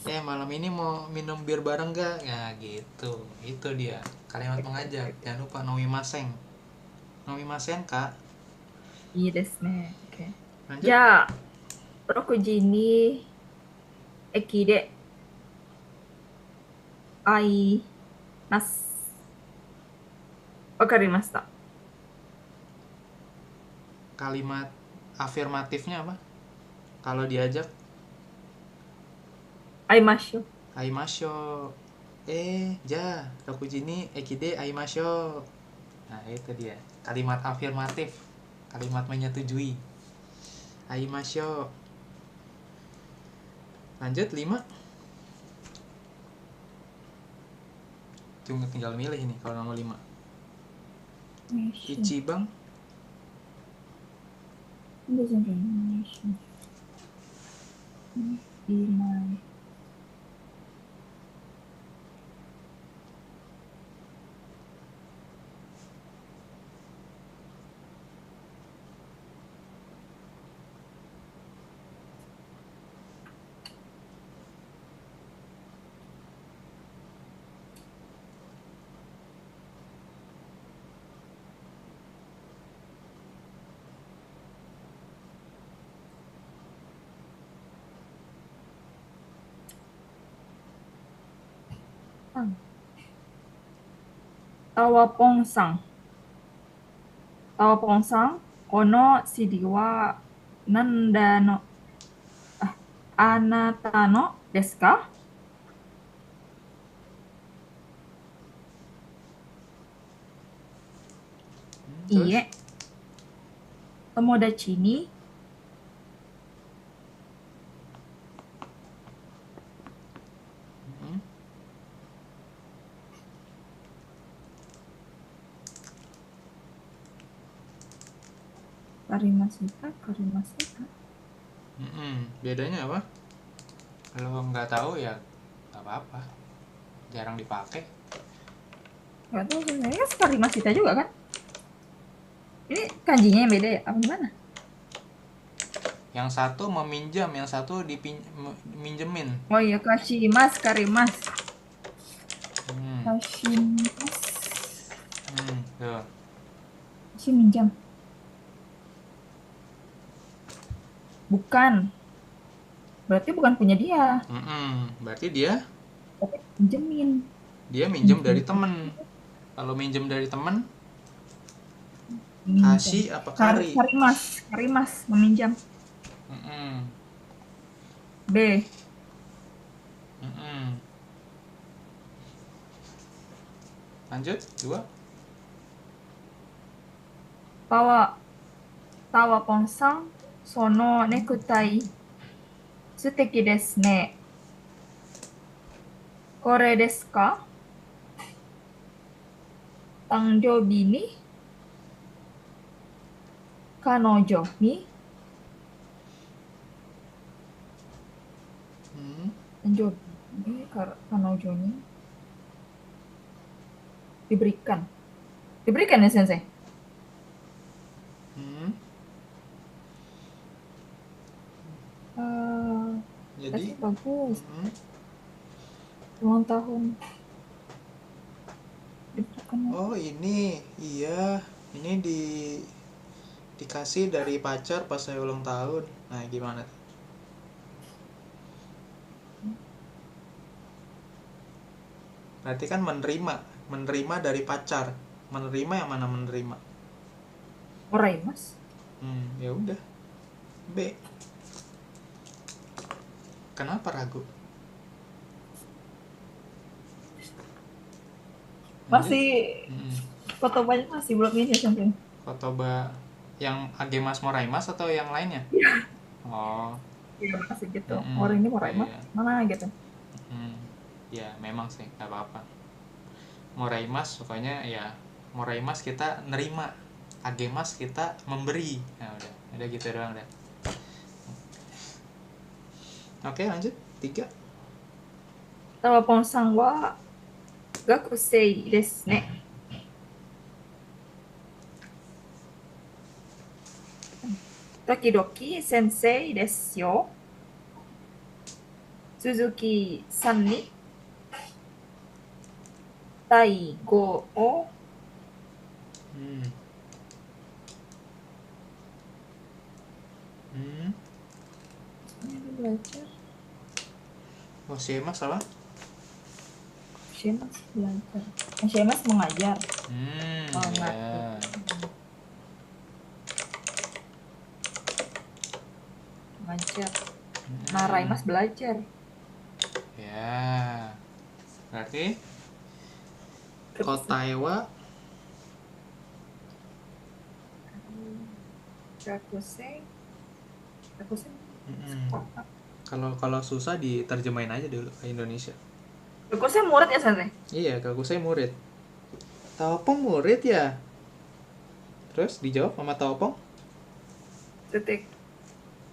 Malam ini mau minum bir bareng gak? Ya gitu. Itu dia. Kalimat mengajak. Jangan lupa nomimasen. Nomimasen ka. いいですね。OK。Lanjut. じゃあ、6時に駅で会います。わかりました。Kalimat afirmatifnya apa? Kalau diajak, 会いましょう。 aimasho. Ja, Rokuji ni ekide aimasho. Nah, itu dia. Kalimat afirmatif. Kalimat menyetujui. Aimasho. Lanjut 5. Cuma tinggal milih ini kalau nomor 5. Ichibang. Tawapong-san. Tawapong-san, この CD は何だの、あなたのですか？いいえ。友達にKarimasita. Bedanya apa? Kalau nggak tahu ya nggak apa-apa. Jarang dipakai. Nggak tahu sebenarnya Karimasita juga kan? Ini kanjinya yang beda ya? Apa gimana? Yang satu meminjam, yang satu minjemin. Oh iya, kashimas, karimas. Kashimas. Tuh. Kashi minjam. Bukan. Berarti bukan punya dia. Berarti dia Pinjemin. dia minjem dari temen. Kalau minjem dari temen, kasih apa kari? Karimas meminjam. B. Lanjut 2. Tawapon-san, そのネクタイ素敵ですね。これですか？誕生日に彼女に誕生日に彼女にdiberikan. Diberikan ya, Sensei? Jadi bagus. Ulang tahun. Oh ini, iya, ini dikasih dari pacar pas saya ulang tahun. Nah gimana? Berarti kan menerima dari pacar. Menerima yang mana menerima? Oraimas. Ya udah. B. Kenapa ragu? Masih kotobanya masih belum ini ya, Sensei. Kotoba yang Agemas Moraimas atau yang lainnya? Oh. Iya, masih gitu. Orang ini Moraimas mana gitu. Ya memang sih nggak apa-apa. Moraimas pokoknya ya Moraimas kita nerima, Agemas kita memberi. Nah udah gitu doang deh. Oke lanjut 3. Tawapon-san wa gakusei desu ne. Tokidoki sensei desu yo. Suzuki-san ni Taigo o Hmm. Belajar. Oshimas apa? Shimas belajar. Shimas mengajar. Oh, Ya. Mengajar. Hmm. Naraimas belajar. Ya. Berarti Kotaiwa Rakusei. kalau susah diterjemahin aja dulu ke Indonesia. Rakusei murid ya Sensei? Iya, Kakusei murid. Taopong murid ya? Terus dijawab sama Taopong? Titik.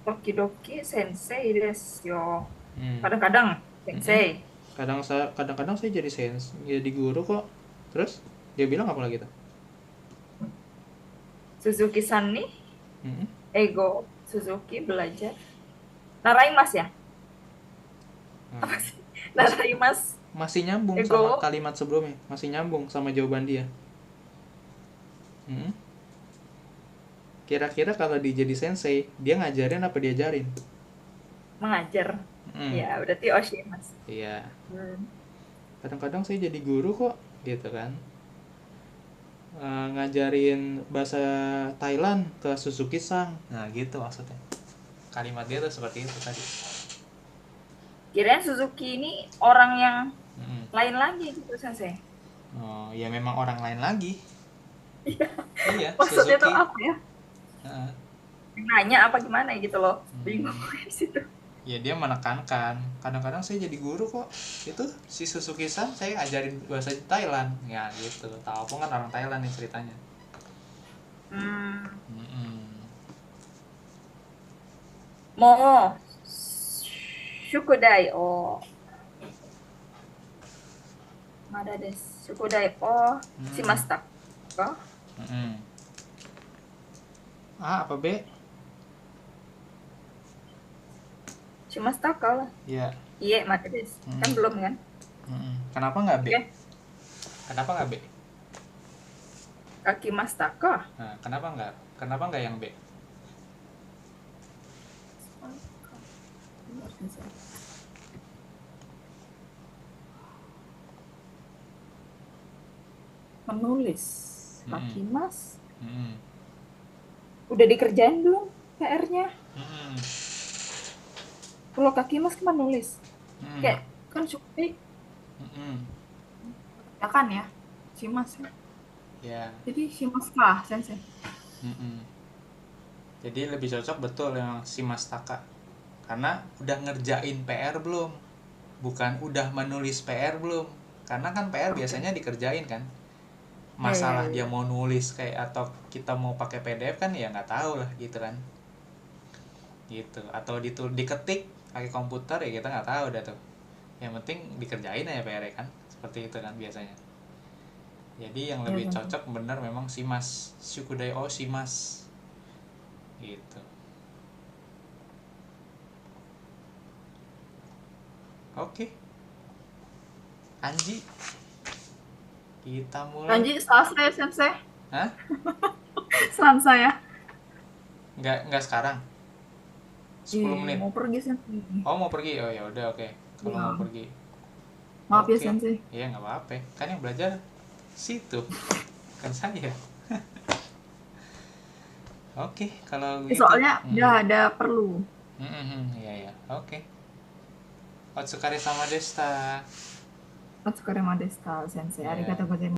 Okidoki sensei desu yo. Hmm. Kadang-kadang sensei. Kadang-kadang saya jadi guru kok. Terus dia bilang apa lagi tuh? Suzuki-san nih, Hmm. ego Suzuki belajar. Naraimas ya? Hmm. Naraimas. Masih nyambung Ego. sama kalimat sebelumnya. Masih nyambung sama jawaban dia. Hmm. Kira-kira kalau dia jadi sensei, dia ngajarin apa diajarin? Mengajar. Hmm. Ya, berarti Oshimas. Iya. Kadang-kadang saya jadi guru kok, gitu kan. Ngajarin bahasa Thailand ke Suzuki-san. Nah, gitu maksudnya. Kalimat dia tuh seperti itu tadi. Kirain Suzuki ini orang yang Mm-mm. lain lagi gitu Sensei. Oh, ya memang orang lain lagi. Iya, Maksudnya Suzuki. tuh apa ya? Heeh. Nanya apa gimana gitu loh. Bingung di situ. Ya dia menekankan. Kadang-kadang saya jadi guru kok. Itu si Suzuki-san saya ajarin bahasa Thailand. Ya gitu. Tahu apa kan orang Thailand nih ceritanya. Mm-mm. Mo Shukudai o Mada desu. Shukudai o shimashita. Mm-mm. A apa B? Shimashita lah. Ya. Iya, mada desu. Kan belum kan? Kenapa nggak B? Oke. Kenapa nggak B? Kakimashita ka? Nah, kenapa nggak yang B? Menulis. Kakimas. Mm-mm. Udah dikerjain belum PR-nya? Mm-mm. Kalau Kakimas kan menulis. Mm-mm. Kayak kan Shukudai Mm-mm. ya kan ya? Shimas ya. Ya. Jadi Shimas kah, Sensei? Mm-mm. Jadi lebih cocok betul yang si Mas Taka. Karena udah ngerjain PR belum? Bukan udah menulis PR belum? Karena kan PR biasanya dikerjain kan. Masalah dia mau nulis kayak atau kita mau pakai PDF kan ya nggak tahu lah gitu kan. Gitu. Atau diketik pakai komputer ya kita nggak tahu dah tuh. Yang penting dikerjain aja PR kan. Seperti itu kan biasanya. Jadi yang lebih cocok bener memang Shimas. Shukudai o Shimas. Gitu. Oke. Anji. Kita mulai. Lanjut selesai ya, Sensei. Hah? Selesai ya. Enggak sekarang. 10 menit. Mau pergi, Sensei. Oh, mau pergi. Oh ya udah oke. Kalau Ya. mau pergi. Maaf ya, Oke. Sensei. Iya, enggak apa-apa. Kan yang belajar situ. Kan saya. Oke, kalau gitu. Soalnya udah ada perlu. Iya ya. Oke. Otsukare sama desta. Otsukare deshita, Sensei. Ya. Arigatou gozaimasu.